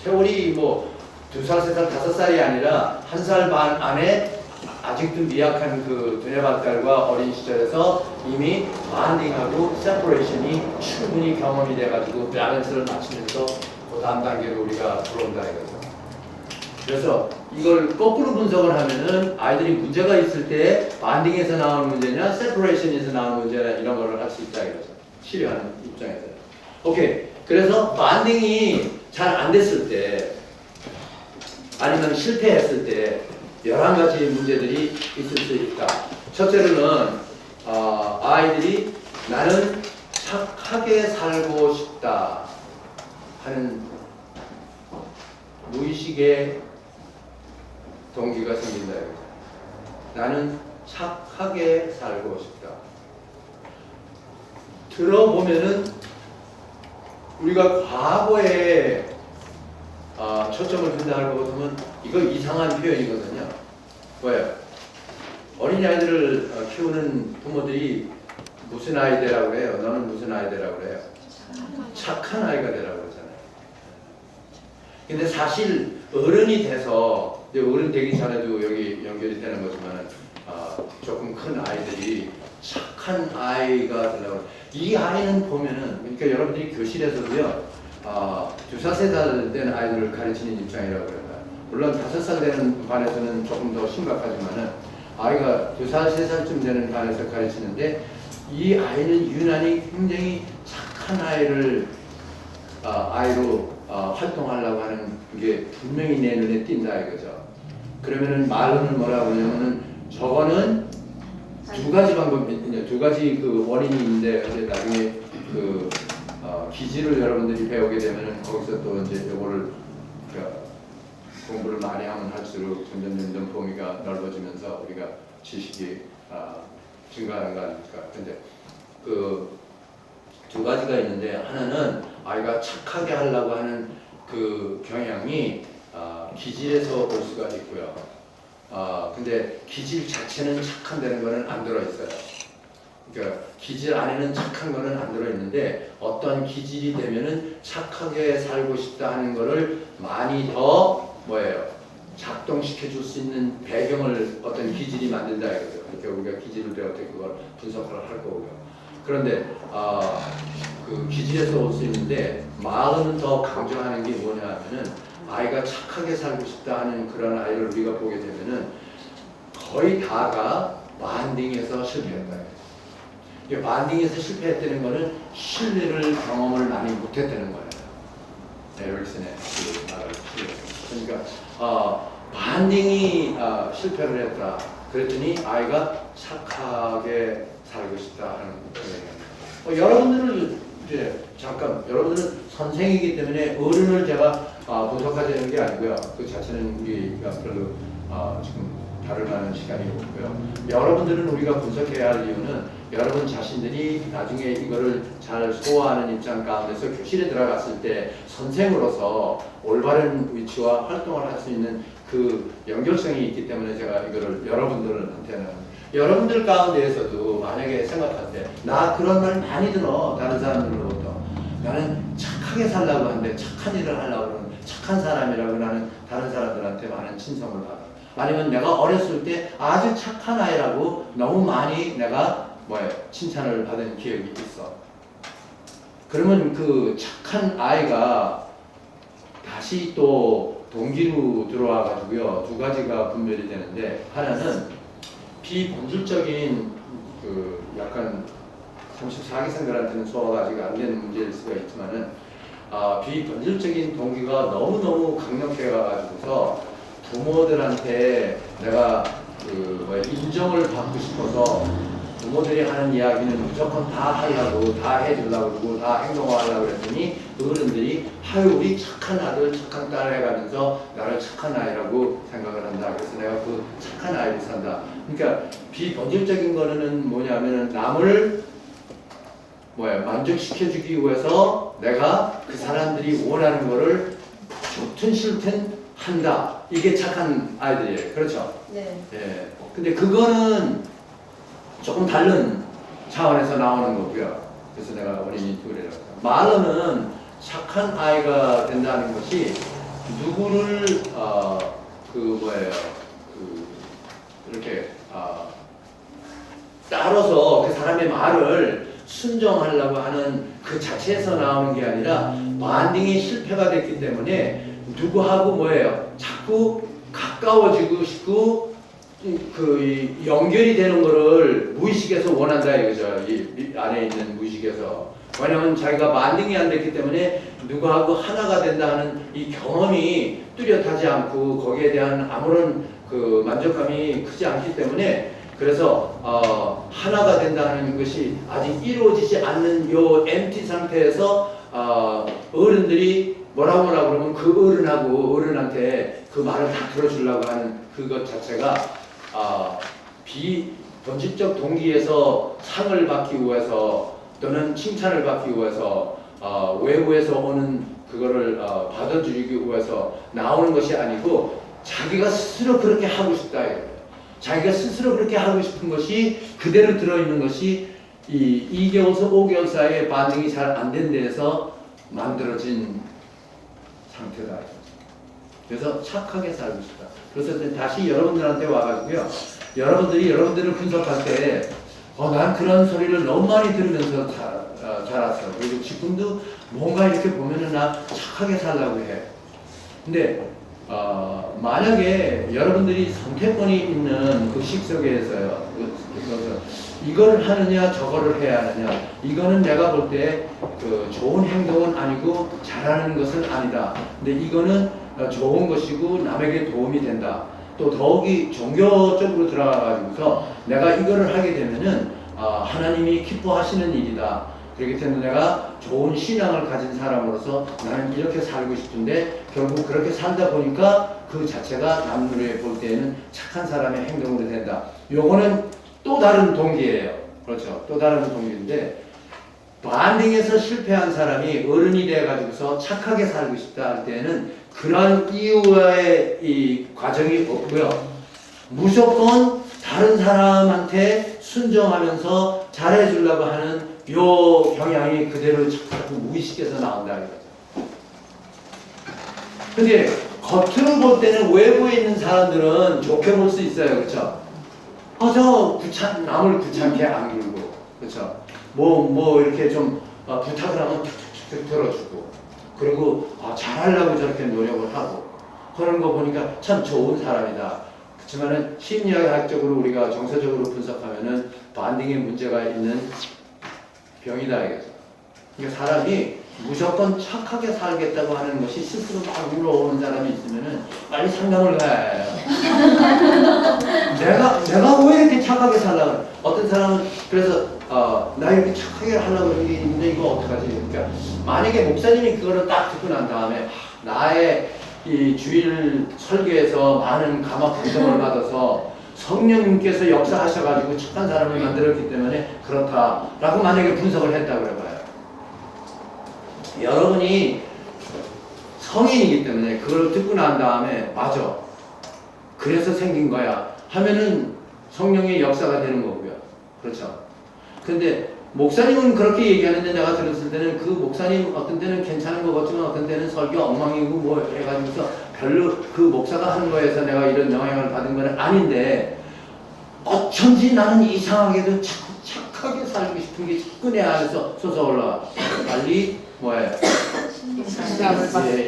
세월이 뭐 2살, 3살, 5살이 아니라 1살 반 안에 아직도 미약한 그 두뇌발달과 어린 시절에서 이미 반딩하고 세퍼레이션이 충분히 경험이 돼가지고 밸런스를 맞추면서 그 다음 단계로 우리가 들어온다 이거죠. 그래서 이걸 거꾸로 분석을 하면은 아이들이 문제가 있을 때 반딩에서 나오는 문제냐 세퍼레이션에서 나오는 문제냐 이런 거를 할 수 있다 이거죠. 치료하는 입장에서. 오케이. 그래서 반딩이 잘 안 됐을 때 아니면 실패했을 때 11가지 문제들이 있을 수 있다. 첫째로는 아이들이 나는 착하게 살고 싶다 하는 무의식의 동기가 생긴다. 나는 착하게 살고 싶다. 들어보면은 우리가 과거에 초점을 둔다 할 것 같으면 이거 이상한 표현이거든요. 왜요? 어린아이들을 키우는 부모들이 무슨 아이 되라고 해요? 너는 무슨 아이 되라고 해요? 착한 아이가 되라고 그러잖아요. 근데 사실 어른이 돼서 어른 되기 전에도 여기 연결이 되는 거지만 조금 큰 아이들이 착한 아이가 되려고 이 아이는 보면은 그러니까 여러분들이 교실에서도요 2살, 3살 된 아이들을 가르치는 입장이라고 그래요. 물론 5살 되는 반에서는 조금 더 심각하지만은 아이가 2살, 3살쯤 되는 반에서 가르치는데 이 아이는 유난히 굉장히 착한 아이로 활동하려고 하는 게 분명히 내 눈에 띈다 이거죠. 그러면은 말로는 뭐라고 하냐면은 저거는 2가지 방법이 있거든요. 2가지 그 원인이 있는데 이제 나중에 그 기질을 여러분들이 배우게 되면은 거기서 또 이제 요거를 공부를 많이 하면 할수록 점점 범위가 넓어지면서 우리가 지식이 증가하는 거 아닙니까? 근데 그 두 가지가 있는데 하나는 아이가 착하게 하려고 하는 그 경향이 기질에서 볼 수가 있고요. 근데 기질 자체는 착한다는 거는 안 들어있어요. 그러니까 기질 안에는 착한 거는 안 들어있는데 어떤 기질이 되면은 착하게 살고 싶다 하는 거를 많이 더 작동시켜 줄 수 있는 배경을 어떤 기질이 만든다 이거죠. 그러니까 우리가 기질을 배울 때 그걸 분석을 할 거고요. 그런데 그 기질에서 올 수 있는데 마음은 더 강조하는 게 뭐냐 하면은 아이가 착하게 살고 싶다 하는 그런 아이를 우리가 보게 되면은 거의 다가 만딩에서 실패했다. 이게 만딩에서 실패했다는 거는 신뢰를 경험을 많이 못했다는 거예요. 에릭슨의 그 말을 그러니까 만딩이 실패를 했다. 그랬더니 아이가 착하게 살고 싶다 하는 거예요. 여러분들은 이제 잠깐 여러분들은 선생이기 때문에 어른을 제가 분석하자는 게 아니고요. 그 자체는 우리가 별로 지금 다룰 만한 시간이 없고요. 여러분들은 우리가 분석해야 할 이유는 여러분 자신들이 나중에 이거를 잘 소화하는 입장 가운데서 교실에 들어갔을 때 선생으로서 올바른 위치와 활동을 할 수 있는 그 연결성이 있기 때문에 제가 이거를 여러분들한테는 여러분들 가운데에서도 만약에 생각할 때 나 그런 말 많이 들어 다른 사람들로부터 나는 착하게 살려고 하는데 착한 일을 하려고 하는 착한 사람이라고 나는 다른 사람들한테 많은 칭송을 받아. 아니면 내가 어렸을 때 아주 착한 아이라고 너무 많이 내가 칭찬을 받은 기억이 있어. 그러면 그 착한 아이가 다시 또 동기로 들어와 가지고요. 두 가지가 분별이 되는데 하나는 비본질적인 그 약간 34기생들한테는 소화가 아직 안 되는 문제일 수가 있지만은 비본질적인 동기가 너무너무 강력해 가지고서 부모들한테 내가 인정을 받고 싶어서 부모들이 하는 이야기는 무조건 다 하려고 다 해주려고 그러고 다 행동하려고 그랬더니 어른들이 아유 우리 착한 아들 착한 딸 해가면서 나를 착한 아이라고 생각을 한다. 그래서 내가 그 착한 아이로 산다. 그러니까 비본질적인 거는 뭐냐면은 남을 만족시켜주기 위해서 내가 그 사람들이 원하는 거를 좋든 싫든 한다. 이게 착한 아이들이에요. 그렇죠? 네. 예. 근데 그거는 조금 다른 차원에서 나오는 거고요. 그래서 내가 어린이 둘이라고. 말로는 착한 아이가 된다는 것이 누구를 이렇게 따라서 그 사람의 말을 순종하려고 하는 그 자체에서 나오는 게 아니라 만딩이 실패가 됐기 때문에 누구하고 자꾸 가까워지고 싶고 그 연결이 되는 거를 무의식에서 원한다 이거죠. 이 안에 있는 무의식에서. 왜냐하면 자기가 만딩이 안 됐기 때문에 누구하고 하나가 된다 하는 이 경험이 뚜렷하지 않고 거기에 대한 아무런 그 만족감이 크지 않기 때문에 그래서 하나가 된다는 것이 아직 이루어지지 않는 요 MT 상태에서 어른들이 뭐라고 그러면 그 어른하고 어른한테 그 말을 다 들어주려고 하는 그것 자체가 비본질적 동기에서 상을 받기 위해서 또는 칭찬을 받기 위해서 외부에서 오는 그거를 받아주기 위해서 나오는 것이 아니고 자기가 스스로 그렇게 하고 싶다. 자기가 스스로 그렇게 하고 싶은 것이 그대로 들어있는 것이 이 2개월에서 5개월 사이에 반응이 잘 안 된 데에서 만들어진 상태다. 그래서 착하게 살고 싶다. 그래서 다시 여러분들한테 와가지고요. 여러분들이 여러분들을 분석할 때 난 그런 소리를 너무 많이 들으면서 자랐어. 그리고 지금도 뭔가 이렇게 보면은 나 착하게 살려고 해. 근데 만약에 여러분들이 선택권이 있는 그 식속에서요. 이걸 하느냐 저거를 해야 하느냐 이거는 내가 볼 때 그 좋은 행동은 아니고 잘하는 것은 아니다. 근데 이거는 좋은 것이고 남에게 도움이 된다. 또 더욱이 종교적으로 들어가가지고서 내가 이거를 하게 되면은 하나님이 기뻐하시는 일이다. 그렇기 때문에 내가 좋은 신앙을 가진 사람으로서 나는 이렇게 살고 싶은데 결국 그렇게 살다 보니까 그 자체가 남 눈에 볼 때에는 착한 사람의 행동으로 된다. 요거는 또 다른 동기예요. 그렇죠. 또 다른 동기인데 반딩에서 실패한 사람이 어른이 돼가지고서 착하게 살고 싶다 할 때는 그러한 이유의 이 과정이 없고요. 무조건 다른 사람한테 순종하면서 잘해주려고 하는 요 경향이 그대로 자꾸 무의식에서 나온다 이거죠. 근데 겉으로 볼 때는 외부에 있는 사람들은 좋게 볼 수 있어요, 그렇죠? 저 남을 귀찮게 안 굴고, 그렇죠? 뭐 이렇게 좀 부탁을 하면 툭툭툭 들어주고, 그리고 잘하려고 저렇게 노력을 하고 그런 거 보니까 참 좋은 사람이다. 그렇지만은 심리학적으로 우리가 정서적으로 분석하면은 반딩에 문제가 있는 병이다 이거죠. 그러니까 사람이 무조건 착하게 살겠다고 하는 것이 스스로 막 물어오는 사람이 있으면은 빨리 상담을 가야 해요. 내가 왜 이렇게 착하게 살려고? 어떤 사람은 그래서 나 이렇게 착하게 하려고 그러는 게 있는데 이거 어떡하지? 그러니까 만약에 목사님이 그거를 딱 듣고 난 다음에 나의 이 주일 설교에서 많은 감화 감동을 받아서 성령님께서 역사하셔가지고 착한 사람을 만들었기 때문에 그렇다라고 만약에 분석을 했다고 해봐요. 여러분이 성인이기 때문에 그걸 듣고 난 다음에 맞아. 그래서 생긴 거야. 하면은 성령의 역사가 되는 거고요. 그렇죠. 근데 목사님은 그렇게 얘기하는데 내가 들었을 때는 그 목사님 어떤 때는 괜찮은 것 같지만 어떤 때는 설교 엉망이고 뭐 해가지고서 별로 그 목사가 하는 거에서 내가 이런 영향을 받은 건 아닌데 어쩐지 나는 이상하게도 자꾸 착하게 살고 싶은 게 자꾸 내 안에서 솟아올라. 빨리 뭐예요?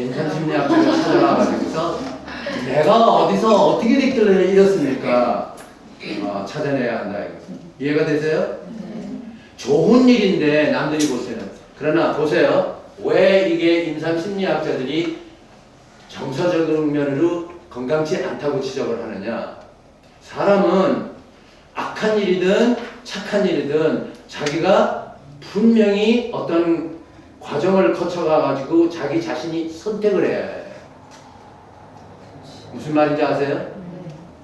인간심리학을 찾아가가지고서 내가 어디서 어떻게 됐길래 이렇습니까? 찾아내야 한다. 이해가 되세요? 좋은 일인데 남들이 볼 때는. 그러나 보세요. 왜 이게 임상심리학자들이 정서적인 면으로 건강치 않다고 지적을 하느냐. 사람은 악한 일이든 착한 일이든 자기가 분명히 어떤 과정을 거쳐가가지고 자기 자신이 선택을 해야 해. 무슨 말인지 아세요?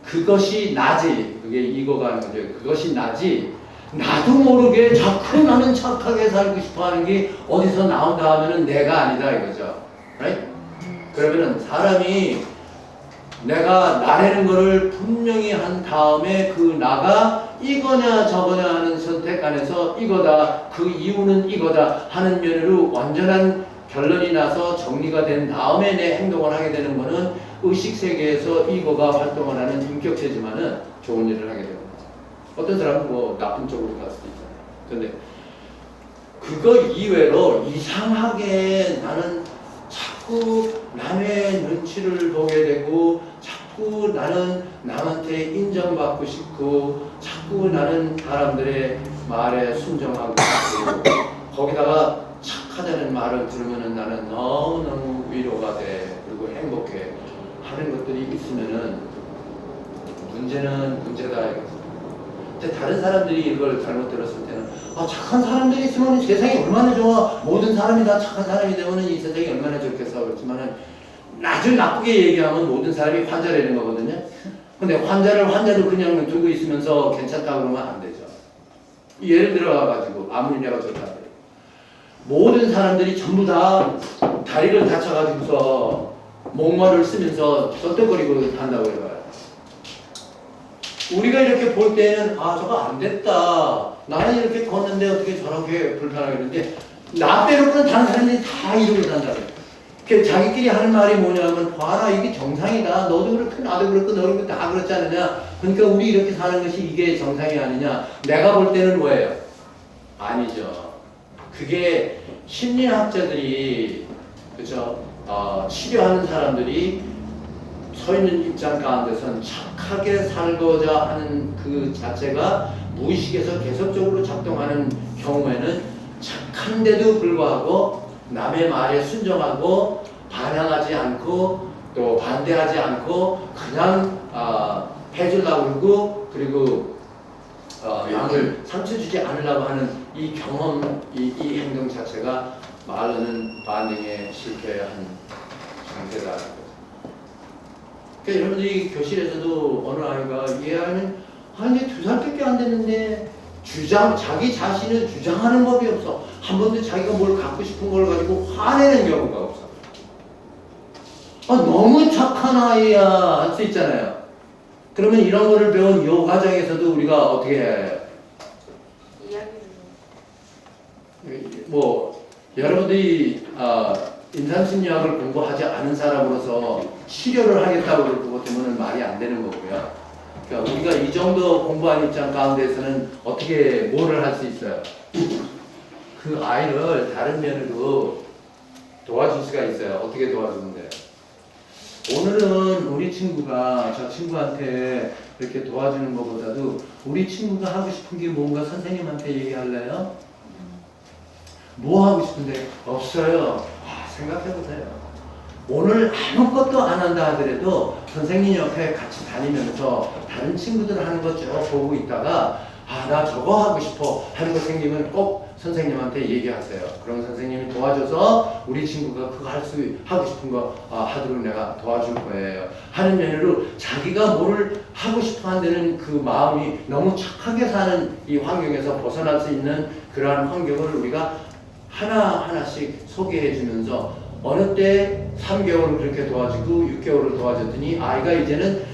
그것이 나지. 그게 이거가 하는 거죠. 그것이 나지. 나도 모르게 자꾸 나는 착하게 살고 싶어 하는 게 어디서 나온다 하면은 내가 아니다 이거죠. Right? 그러면은 사람이 내가 나라는 거를 분명히 한 다음에 그 나가 이거냐 저거냐 하는 선택 안에서 이거다, 그 이유는 이거다 하는 면으로 완전한 결론이 나서 정리가 된 다음에 내 행동을 하게 되는 거는 의식세계에서 이거가 활동을 하는 인격체지만은 좋은 일을 하게 됩니다. 어떤 사람은 뭐 나쁜 쪽으로 갈 수도 있잖아요. 근데 그거 이외로 이상하게 나는 자꾸 남의 눈치를 보게 되고 자꾸 나는 남한테 인정받고 싶고 자꾸 나는 사람들의 말에 순종하고 싶고 거기다가 착하다는 말을 들으면 나는 너무너무 위로가 돼. 그리고 행복해 하는 것들이 있으면은 문제는 문제다 이거죠. 근데 다른 사람들이 이걸 잘못 들었을 때는 착한 사람들이 있으면 세상이 얼마나 좋아. 모든 사람이 다 착한 사람이 되면 이 세상이 얼마나 좋겠어. 그렇지만은 아주 나쁘게 얘기하면 모든 사람이 환자라는 거거든요. 근데 환자로 그냥 두고 있으면서 괜찮다고 그러면 안 되죠. 예를 들어가지고 아무리 내가 좋다 그래요. 모든 사람들이 전부 다 다리를 다쳐가지고서 목마를 쓰면서 쩔뚝거리고 한다고 해봐요. 우리가 이렇게 볼 때는 저거 안 됐다. 나는 이렇게 걷는데 어떻게 저렇게 불편하게 그러는데 나 빼놓고는 다른 사람들이 다 이러고 산다고. 자기끼리 하는 말이 뭐냐면 봐라 이게 정상이다. 너도 그렇고 나도 그렇고 너도 다 그렇지 않느냐. 그러니까 우리 이렇게 사는 것이 이게 정상이 아니냐. 내가 볼 때는 뭐예요? 아니죠. 그게 심리학자들이 그죠? 치료하는 사람들이 서 있는 입장 가운데선 착하게 살고자 하는 그 자체가 무의식에서 계속적으로 작동하는 경우에는 착한데도 불구하고 남의 말에 순종하고 반항하지 않고 또 반대하지 않고 그냥 해주려고 그러고 그리고 양을 상처 주지 않으려고 하는 이 경험, 이 행동 자체가 말하는 반응에 실패한 상태다. 그러니까 여러분들이 교실에서도 어느 아이가 얘 아이는 이제 2살밖에 안 됐는데 자기 자신을 주장하는 법이 없어. 한 번도 자기가 뭘 갖고 싶은 걸 가지고 화내는 경우가 없어. 너무 착한 아이야 할 수 있잖아요. 그러면 이런 거를 배운 요 과정에서도 우리가 어떻게 해야 해요? 뭐 여러분들이 임상심리학을 공부하지 않은 사람으로서 치료를 하겠다고 그러고 되면 말이 안 되는 거고요. 그러니까 우리가 이 정도 공부한 입장 가운데서는 어떻게 뭐를 할 수 있어요? 그 아이를 다른 면으로 도와줄 수가 있어요. 어떻게 도와주는데? 오늘은 우리 친구가 저 친구한테 이렇게 도와주는 것보다도 우리 친구가 하고 싶은 게 뭔가 선생님한테 얘기할래요? 뭐 하고 싶은데? 없어요. 생각해보세요. 오늘 아무것도 안 한다 하더라도 선생님 옆에 같이 다니면서 다른 친구들 하는 거 쭉 보고 있다가 나 저거 하고 싶어 하는 거 생기면 꼭 선생님한테 얘기하세요. 그럼 선생님이 도와줘서 우리 친구가 그거 하고 싶은 거 하도록 내가 도와줄 거예요 하는 면으로 자기가 뭐를 하고 싶어 한다는 그 마음이 너무 착하게 사는 이 환경에서 벗어날 수 있는 그러한 환경을 우리가 하나하나씩 소개해 주면서 어느 때 3개월을 그렇게 도와주고 6개월을 도와줬더니 아이가 이제는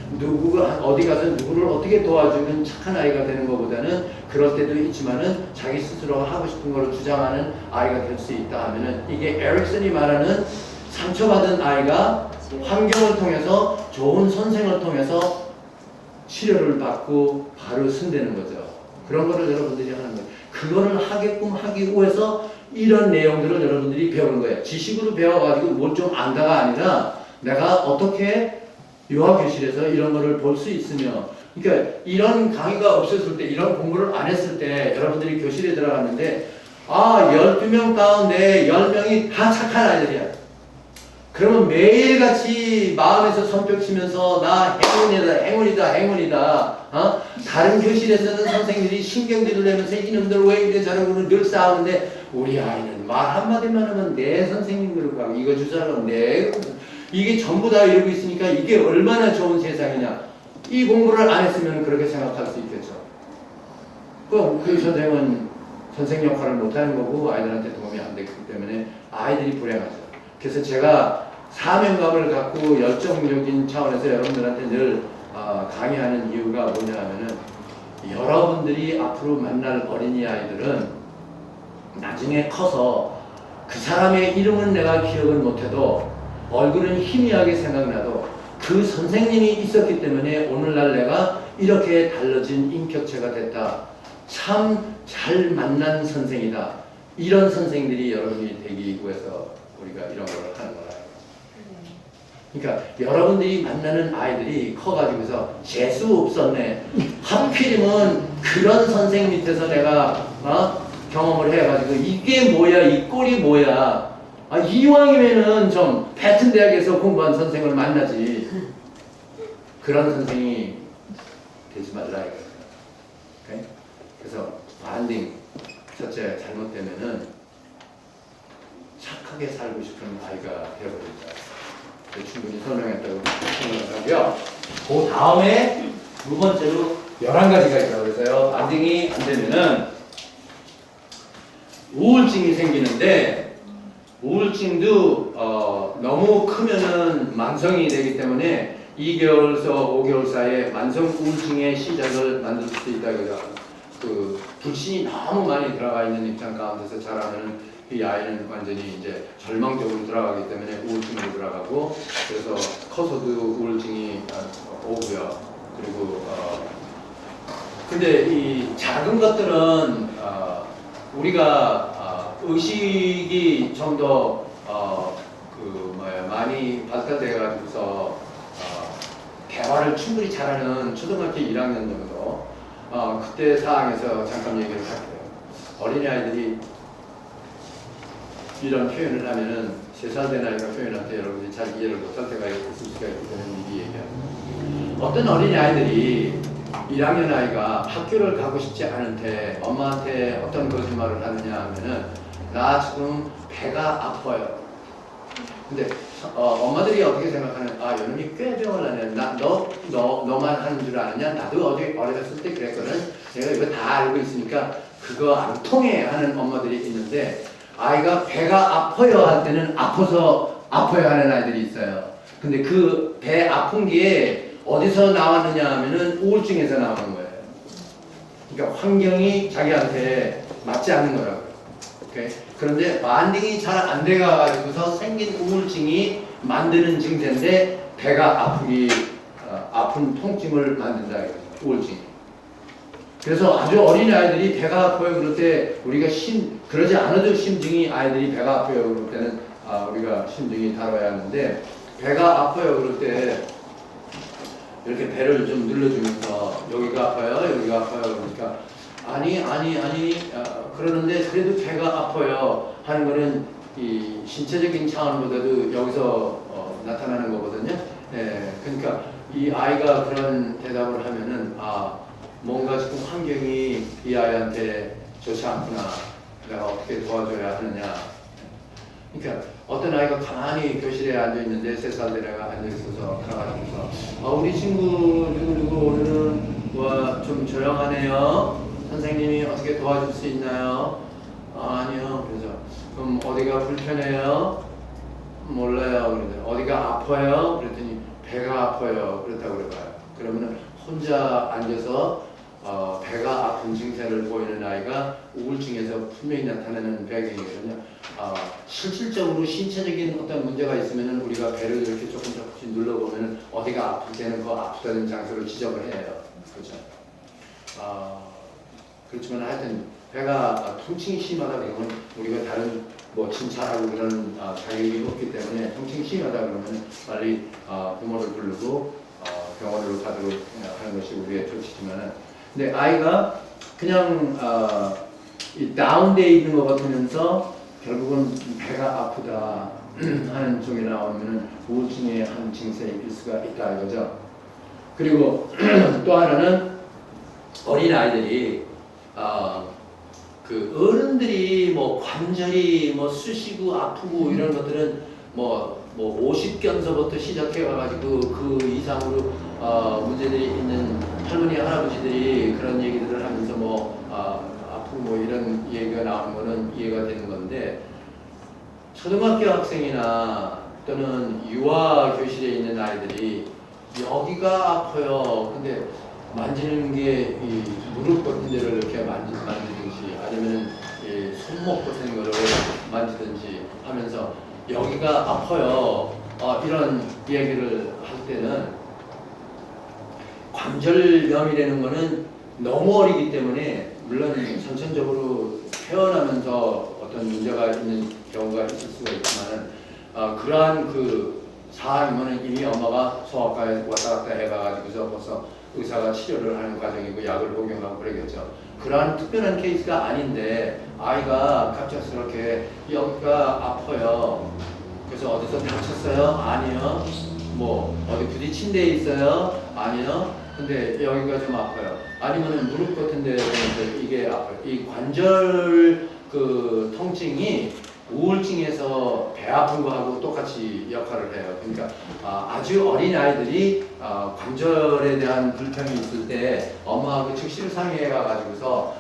어디 가서 누구를 어떻게 도와주는 착한 아이가 되는 것보다는 그럴 때도 있지만은 자기 스스로가 하고 싶은 걸 주장하는 아이가 될 수 있다 하면은 이게 에릭슨이 말하는 상처받은 아이가 환경을 통해서 좋은 선생을 통해서 치료를 받고 바로 쓴다는 거죠. 그런 거를 여러분들이 하는 거예요. 그거를 하게끔 하기 위해서 이런 내용들을 여러분들이 배우는 거예요. 지식으로 배워가지고 뭘 좀 안다가 아니라 내가 어떻게 유아교실에서 이런 거를 볼 수 있으며, 그러니까 이런 강의가 없었을 때, 이런 공부를 안 했을 때 여러분들이 교실에 들어갔는데 12명 가운데 10명이 다 착한 아이들이야. 그러면 매일같이 마음에서 손뼉 치면서 나 행운이다. 다른 교실에서는 선생님들이 신경질을 내면서 이놈들 왜 이래 저러고는 늘 싸우는데 우리 아이는 말 한마디만 하면 내 선생님 그러고 하고 이거 주사람 이게 전부 다 이러고 있으니까 이게 얼마나 좋은 세상이냐. 이 공부를 안 했으면 그렇게 생각할 수 있겠죠. 그 선생은 선생 역할을 못하는 거고 아이들한테 도움이 안 되기 때문에 아이들이 불행하죠. 그래서 제가 사명감을 갖고 열정적인 차원에서 여러분들한테 늘 강의하는 이유가 뭐냐 하면은 여러분들이 앞으로 만날 어린이 아이들은 나중에 커서 그 사람의 이름은 내가 기억을 못해도 얼굴은 희미하게 생각나도 그 선생님이 있었기 때문에 오늘날 내가 이렇게 달라진 인격체가 됐다. 참 잘 만난 선생이다. 이런 선생들이 여러분이 되기 위해서 우리가 이런 걸 하는 거라. 그러니까 여러분들이 만나는 아이들이 커가지고서 재수 없었네. 하필이면 그런 선생 밑에서 내가 경험을 해가지고 이게 뭐야, 이 꼴이 뭐야. 이왕이면은 좀 패튼 대학에서 공부한 선생을 만나지. 그런 선생이 되지 말라 이거예요. 오케이? 그래서 반딩 첫째 잘못되면은 착하게 살고 싶은 아이가 되어버린다. 충분히 설명했다고 생각하고요. 그 다음에 두 번째로 11가지가 있다고 그래서요. 반딩이 안 되면은 우울증이 생기는데 우울증도 너무 크면은 만성이 되기 때문에 2개월에서 5개월 사이에 만성 우울증의 시작을 만들 수 있다. 그 불신이 너무 많이 들어가 있는 입장 가운데서 자라면 이 아이는 완전히 이제 절망적으로 들어가기 때문에 우울증으로 들어가고 그래서 커서도 우울증이 오고요. 그리고 근데 이 작은 것들은 우리가 의식이 좀 더 많이 발달돼 가지고서 대화를 충분히 잘하는 초등학교 1학년 정도 그때 상황에서 잠깐 얘기를 할게요. 어린아이들이 이런 표현을 하면은 3살 된 아이가 표현할 때 여러분들이 잘 이해를 못할 때가 있을 수가 있기 때문에 미리 얘기합니다. 어떤 어린아이들이 1학년 아이가 학교를 가고 싶지 않은데 엄마한테 어떤 거짓말을 하느냐 하면은 나 지금 배가 아파요. 근데 엄마들이 어떻게 생각하는 이놈이 꽤 병을 하네. 너 너만 하는 줄 아느냐? 나도 어렸을 때 그랬거든. 내가 이거 다 알고 있으니까 그거 안 통해 하는 엄마들이 있는데 아이가 배가 아파요 할 때는 아파서 아파요 하는 아이들이 있어요. 근데 그 배 아픈 게 어디서 나왔느냐 하면은 우울증에서 나오는 거예요. 그러니까 환경이 자기한테 맞지 않는 거라고요. 오케이? 그런데 반딩이 잘 안 돼가지고서 생긴 우울증이 만드는 증세인데 배가 아픈 통증을 만든다 이거죠. 우울증. 그래서 아주 어린 아이들이 배가 아파요 그럴 때 우리가 그러지 않아도 심증이 아이들이 배가 아파요 그럴 때는 우리가 심증이 다뤄야 하는데 배가 아파요 그럴 때 이렇게 배를 좀 눌러주면서 여기가 아파요 여기가 아파요 그러니까 아니 그러는데 그래도 배가 아파요 하는 거는 이 신체적인 차원보다도 여기서 나타나는 거거든요. 예, 그러니까 이 아이가 그런 대답을 하면은 뭔가 지금 환경이 이 아이한테 좋지 않구나. 내가 어떻게 도와줘야 하느냐. 그러니까 어떤 아이가 가만히 교실에 앉아 있는데 3살 된 애가 앉아 있어서 가가지고서 우리 친구 누구 오늘은 좀 조용하네요. 선생님이 어떻게 도와줄 수 있나요? 아니요. 그래서 그럼 어디가 불편해요? 몰라요. 그러더니 어디가 아파요? 그랬더니 배가 아파요. 그렇다고 그래봐요. 그러면은 혼자 앉아서 배가 아픈 증세를 보이는 아이가 우울증에서 분명히 나타나는 배경이거든요. 실질적으로 신체적인 어떤 문제가 있으면은 우리가 배를 이렇게 조금씩 눌러보면은 어디가 아플 때는 그 아프다는 장소를 지적을 해요. 그렇죠? 그렇지만 하여튼 배가 통증이 심하다 그러면 우리가 다른 진찰하고 그런 자격이 없기 때문에 통증이 심하다 그러면 빨리 부모를 부르고 병원으로 가도록 하는 것이 우리의 조치지만은 근데 아이가 그냥 이 다운돼 있는 것 같으면서 결국은 배가 아프다 하는 쪽에 나오면 우울증의 한 증세일 수가 있다 이거죠. 그리고 또 하나는 어린 아이들이 그 어른들이 관절이 쑤시고 아프고 이런 것들은 50견서부터 시작해 가지고 그 이상으로 문제들이 있는 할머니 할아버지들이 그런 얘기들을 하면서 아프고 이런 얘기가 나오는 거는 이해가 되는 건데 초등학교 학생이나 또는 유아 교실에 있는 아이들이 여기가 아파요. 근데 만지는 게 이 무릎 같은 데를 이렇게 만지든지 아니면 이 손목 같은 거를 만지든지 하면서 여기가 아파요. 이런 얘기를 할 때는 관절염이라는 거는 너무 어리기 때문에 물론 선천적으로 태어나면서 어떤 문제가 있는 경우가 있을 수가 있지만 그러한 그 사항이면 이미 엄마가 소아과에 왔다 갔다 해가지고서 벌써 의사가 치료를 하는 과정이고 약을 복용하고 그러겠죠. 그러한 특별한 케이스가 아닌데 아이가 갑작스럽게 여기가 아파요. 그래서 어디서 다쳤어요? 아니요. 어디 부딪힌 데 있어요? 아니요. 근데 여기가 좀 아파요. 아니면은 무릎 같은 데 이게 아파요. 이 관절 그 통증이 우울증에서 배 아픈 거하고 똑같이 역할을 해요. 그러니까 아주 어린 아이들이 관절에 대한 불평이 있을 때 엄마하고 즉시를 상의해 가지고서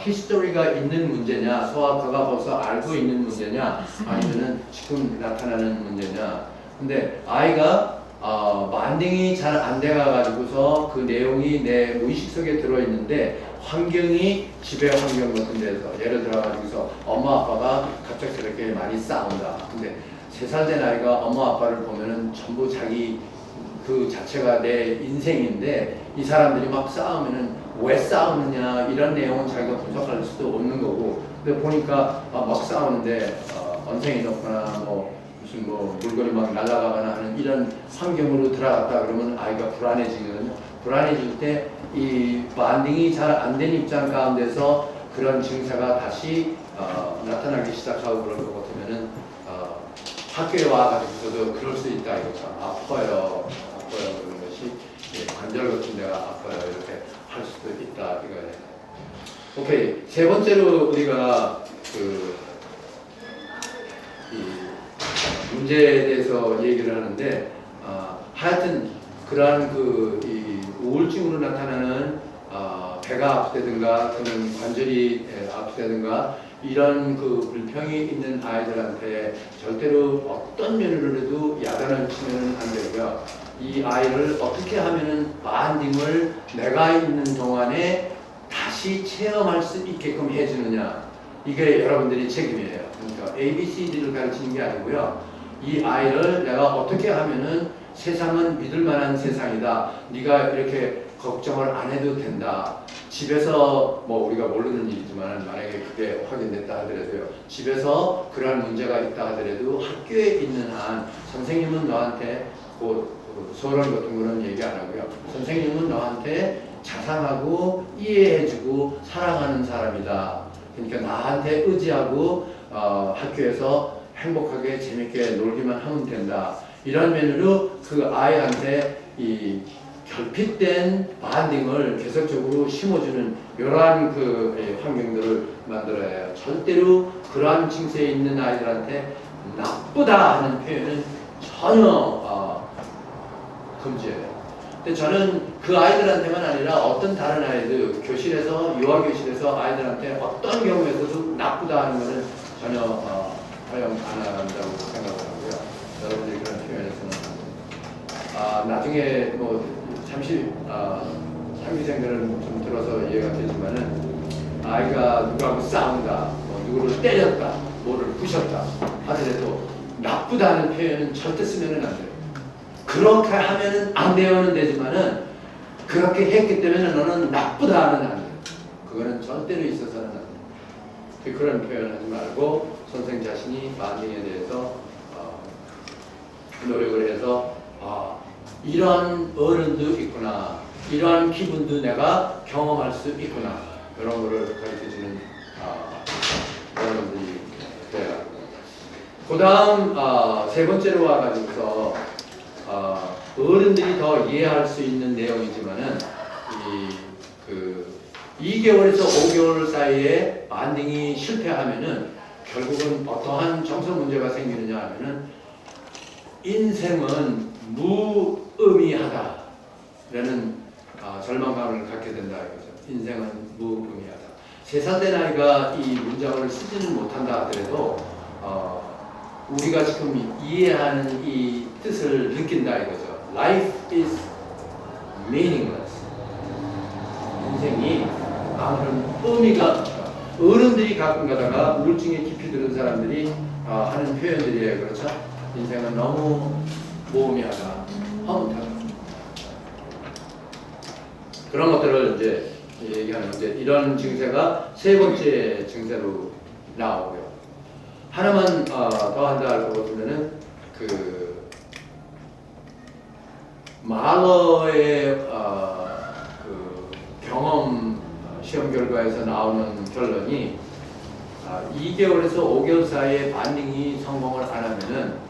히스토리가 있는 문제냐, 소아과가 벌써 알고 있는 문제냐, 아니면은 지금 나타나는 문제냐. 근데 아이가 만딩이 잘 안 돼가 가지고서 그 내용이 내 무의식 속에 들어 있는데 환경이 집의 환경 같은 데서 예를 들어 가지고서 엄마 아빠가 갑작스럽게 많이 싸운다. 근데 3살 된 아이가 엄마 아빠를 보면은 전부 자기 그 자체가 내 인생인데 이 사람들이 막 싸우면은 왜 싸우느냐 이런 내용은 자기가 분석할 수도 없는 거고 근데 보니까 막 싸우는데 언쟁이 높거나 무슨 물건이 막 날아가거나 하는 이런 환경으로 들어갔다 그러면 아이가 불안해지거든요. 불안해질 때 이 반딩이 잘 안 된 입장 가운데서 그런 증세가 다시 나타나기 시작하고 그럴 것 같으면은 학교에 와가지고서도 그럴 수 있다 이거죠. 아파요 그런 것이 관절 같은 데가 아파요 이렇게 할 수도 있다 이거예요. 오케이. 세 번째로 우리가 이 문제에 대해서 얘기를 하는데 하여튼 그러한 이 우울증으로 나타나는 배가 아프다든가 또는 관절이 아프다든가 이런 불평이 있는 아이들한테 절대로 어떤 면으로라도 야단을 치면 안 되고요. 이 아이를 어떻게 하면은 반딩을 내가 있는 동안에 다시 체험할 수 있게끔 해주느냐, 이게 여러분들이 책임이에요. 그러니까 ABCD를 가르치는 게 아니고요. 이 아이를 내가 어떻게 하면은 세상은 믿을 만한 세상이다. 네가 이렇게 걱정을 안 해도 된다. 집에서 우리가 모르는 일이지만 만약에 그게 확인됐다 하더라도요. 집에서 그러한 문제가 있다 하더라도 학교에 있는 한 선생님은 너한테 소론 같은 거는 얘기 안 하고요. 선생님은 너한테 자상하고 이해해주고 사랑하는 사람이다. 그러니까 나한테 의지하고 학교에서 행복하게 재밌게 놀기만 하면 된다. 이런 면으로 그 아이한테 이 결핍된 반딩을 계속적으로 심어주는 이러한 환경들을 만들어야 해요. 절대로 그러한 증세에 있는 아이들한테 나쁘다 하는 표현은 전혀 금지예요. 근데 저는 그 아이들한테만 아니라 어떤 다른 아이들, 교실에서, 유아교실에서 아이들한테 어떤 경우에서도 나쁘다 하는 것은 전혀 허용 안 한다고 생각을 하고요. 여러분들이 그런 표현에서는 나중에 잠시 상기생들은 좀 들어서 이해가 되지만은 아이가 누구하고 싸운다, 누구를 때렸다, 뭐를 부셨다 하더라도 나쁘다는 표현은 절대 쓰면은 안 돼요. 그렇게 하면은 안 되어는 되지만은 그렇게 했기 때문에 너는 나쁘다는 안 돼요. 그거는 절대로 있어서는 안 돼요. 그런 표현을 하지 말고 선생 자신이 반딩에 대해서 노력을 해서 이런 어른도 있구나, 이러한 기분도 내가 경험할 수 있구나, 이런 거를 가르쳐주는 여러분들이 돼야 합니다. 그 다음 세 번째로 와가지고서 어른들이 더 이해할 수 있는 내용이지만은 2개월에서 5개월 사이에 반딩이 실패하면은 결국은 어떠한 정서 문제가 생기느냐 하면은 인생은 무의미하다 라는 절망감을 갖게 된다 이거죠. 인생은 무의미하다. 3살 된 아이가 이 문장을 쓰지는 못한다 하더라도 우리가 지금 이해하는 이 뜻을 느낀다 이거죠. Life is meaningless. 인생이 아무런 의미가 없다. 어른들이 가끔 가다가 우울증에 깊이 들은 사람들이 하는 표현들이에요. 그렇죠? 인생은 너무 무의미하다, 허무하다. 그런 것들을 이제 얘기하는데 이런 증세가 세 번째 증세로 나오고요. 하나만 더 한다 하고 보면은 말러의 경험 시험 결과에서 나오는 결론이 2개월에서 5개월 사이에 반딩이 성공을 안 하면은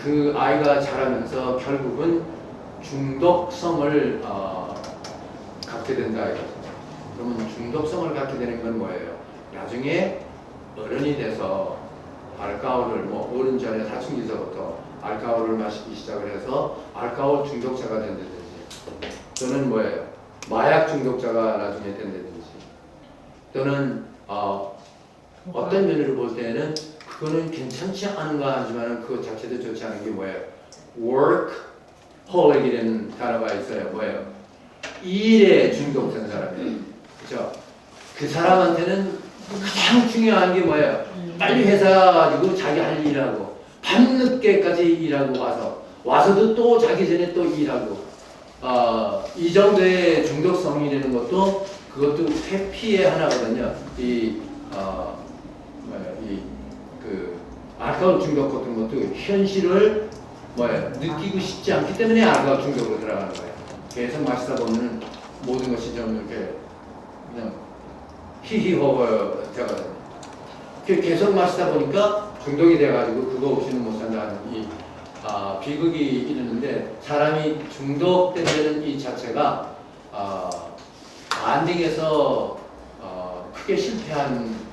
그 아이가 자라면서 결국은 중독성을 갖게 된다 이거죠. 그러면 중독성을 갖게 되는 건 뭐예요? 나중에 어른이 돼서 알코올을 어른 전에 사춘기서부터 알코올을 마시기 시작을 해서 알코올 중독자가 된다든지 또는 뭐예요? 마약 중독자가 나중에 된다든지 또는 어떤 면으로 볼 때는 그거는 괜찮지 않은가 하지만 그것 자체도 좋지 않은 게 뭐예요? workholic이라는 단어가 있어요. 뭐예요? 일에 중독된 사람이에요. 그렇죠? 그 사람한테는 가장 중요한 게 뭐예요? 빨리 회사 가지고 자기 할 일하고 밤늦게까지 일하고 와서도 또 자기 전에 또 일하고 이 정도의 중독성이라는 것도 그것도 회피의 하나거든요. 알코올 중독 같은 것도 현실을 느끼고 싶지 않기 때문에 알코올 중독으로 들어가는 거예요. 계속 마시다 보면 모든 것이 좀 이렇게 그냥 히히호호 되거든요. 계속 마시다 보니까 중독이 돼가지고 그거 없이는 못 산다는 비극이 이르는데 사람이 중독된 데는 이 자체가 반딩에서 크게 실패한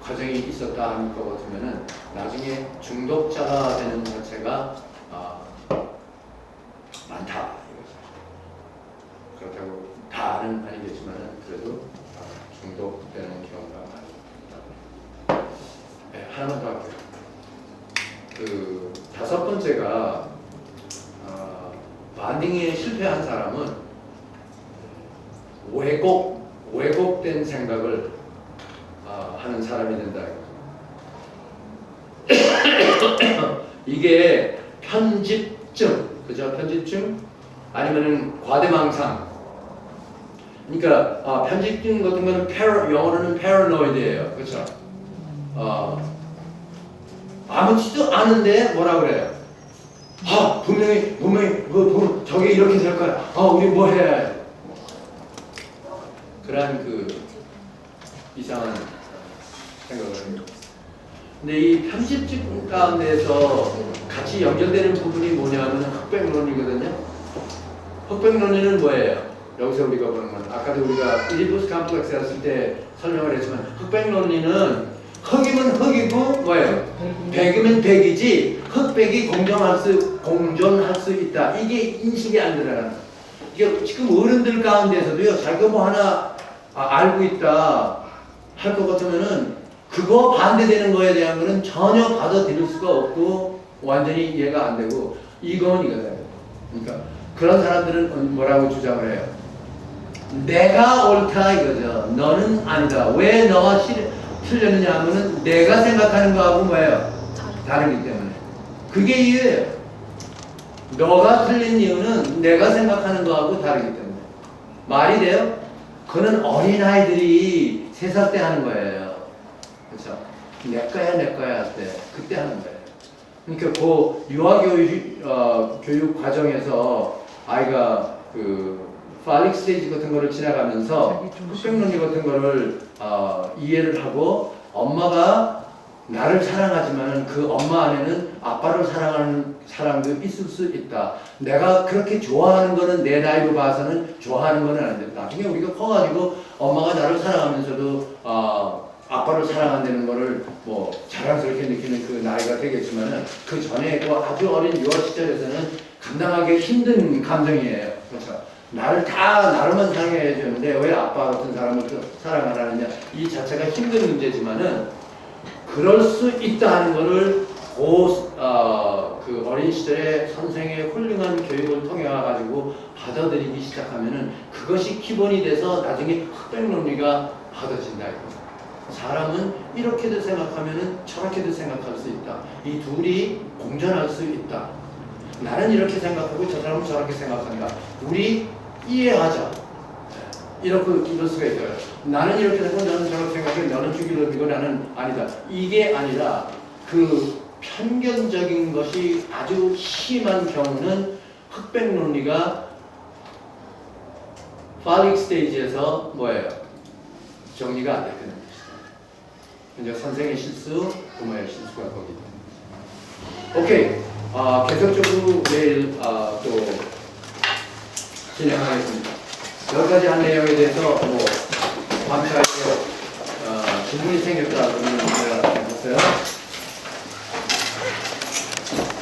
과정이 있었다 하는 것 같으면은 나중에 중독자가 되는 자체가 많다. 사람은 왜곡된 생각을 하는 사람이 된다. 이게 편집증, 그죠? 편집증 아니면은 과대망상. 그러니까 편집증 같은 거는 영어로는 paranoid예요, 그렇죠? 아무렇지도 않은데 뭐라 그래요? 분명히 저게 이렇게 될 거야. 우리 뭐 해야 해? 그런 이상한 생각을 해요. 근데 이 편집증 가운데서 같이 연결되는 부분이 뭐냐면 흑백론이거든요. 흑백론리는 뭐예요? 여기서 우리가 보는 건 아까도 우리가 이디푸스 컴플렉스 했을 때 설명을 했지만 흑백론리는 흑이면 흑이고 뭐예요? 백이면 백이지 흑백이 공존할 수 있다. 이게 인식이 안 들어가는 거예요. 이게 지금 어른들 가운데서도요, 자기가 뭐 하나 알고 있다 할 것 같으면은 그거 반대되는 거에 대한 거는 전혀 받아들일 수가 없고 완전히 이해가 안 되고 이거는 이거예요. 그러니까 그런 사람들은 뭐라고 주장을 해요? 내가 옳다 이거죠. 너는 아니다. 왜 너가 틀렸느냐 하면은 내가 생각하는 거하고 뭐예요? 다르기 때문에. 그게 이유예요. 너가 틀린 이유는 내가 생각하는 거하고 다르기 때문에. 말이 돼요? 그는 어린아이들이 3살 때 하는 거예요. 그렇죠? 내 거야 할 때 그때 하는 거예요. 그러니까 그 교육 과정에서 아이가 팔릭 스테이지 같은 거를 지나가면서 흑백론리 같은 거를 이해를 하고 엄마가 나를 사랑하지만 그 엄마 안에는 아빠를 사랑하는 사랑도 있을 수 있다. 내가 그렇게 좋아하는 거는 내 나이로 봐서는 좋아하는 거는 아닌데 나중에 우리가 커가지고 엄마가 나를 사랑하면서도 아빠를 사랑한다는 거를 뭐 자랑스럽게 느끼는 그 나이가 되겠지만은 그 전에 그 아주 어린 유아 시절에서는 감당하기 힘든 감정이에요. 그렇죠? 나를만 사랑해 주는데 왜 아빠 같은 사람을 사랑 안 하느냐 이 자체가 힘든 문제지만은 그럴 수 있다는 거를 그 어린 시절에 선생의 훌륭한 교육을 통해 가지고 받아들이기 시작하면은 그것이 기본이 돼서 나중에 흑백론리가 받아진다. 사람은 이렇게도 생각하면은 저렇게도 생각할 수 있다. 이 둘이 공존할 수 있다. 나는 이렇게 생각하고 저 사람은 저렇게 생각한다. 우리 이해하자. 이럴 수가 있어요. 나는 이렇게 생각하고 너는 저렇게 생각해. 너는 죽이려 이거 나는 아니다. 이게 아니라 그 편견적인 것이 아주 심한 경우는 흑백론리가 팔릭 스테이지에서 뭐예요? 정리가 안 됐거든요. 이제 선생의 실수, 부모의 실수가 거기. 오케이. 계속적으로 내일 또 진행하겠습니다. 여기까지 한 내용에 대해서 뭐 밤사이에 질문이 생겼다 그러면 제가 해봤어요.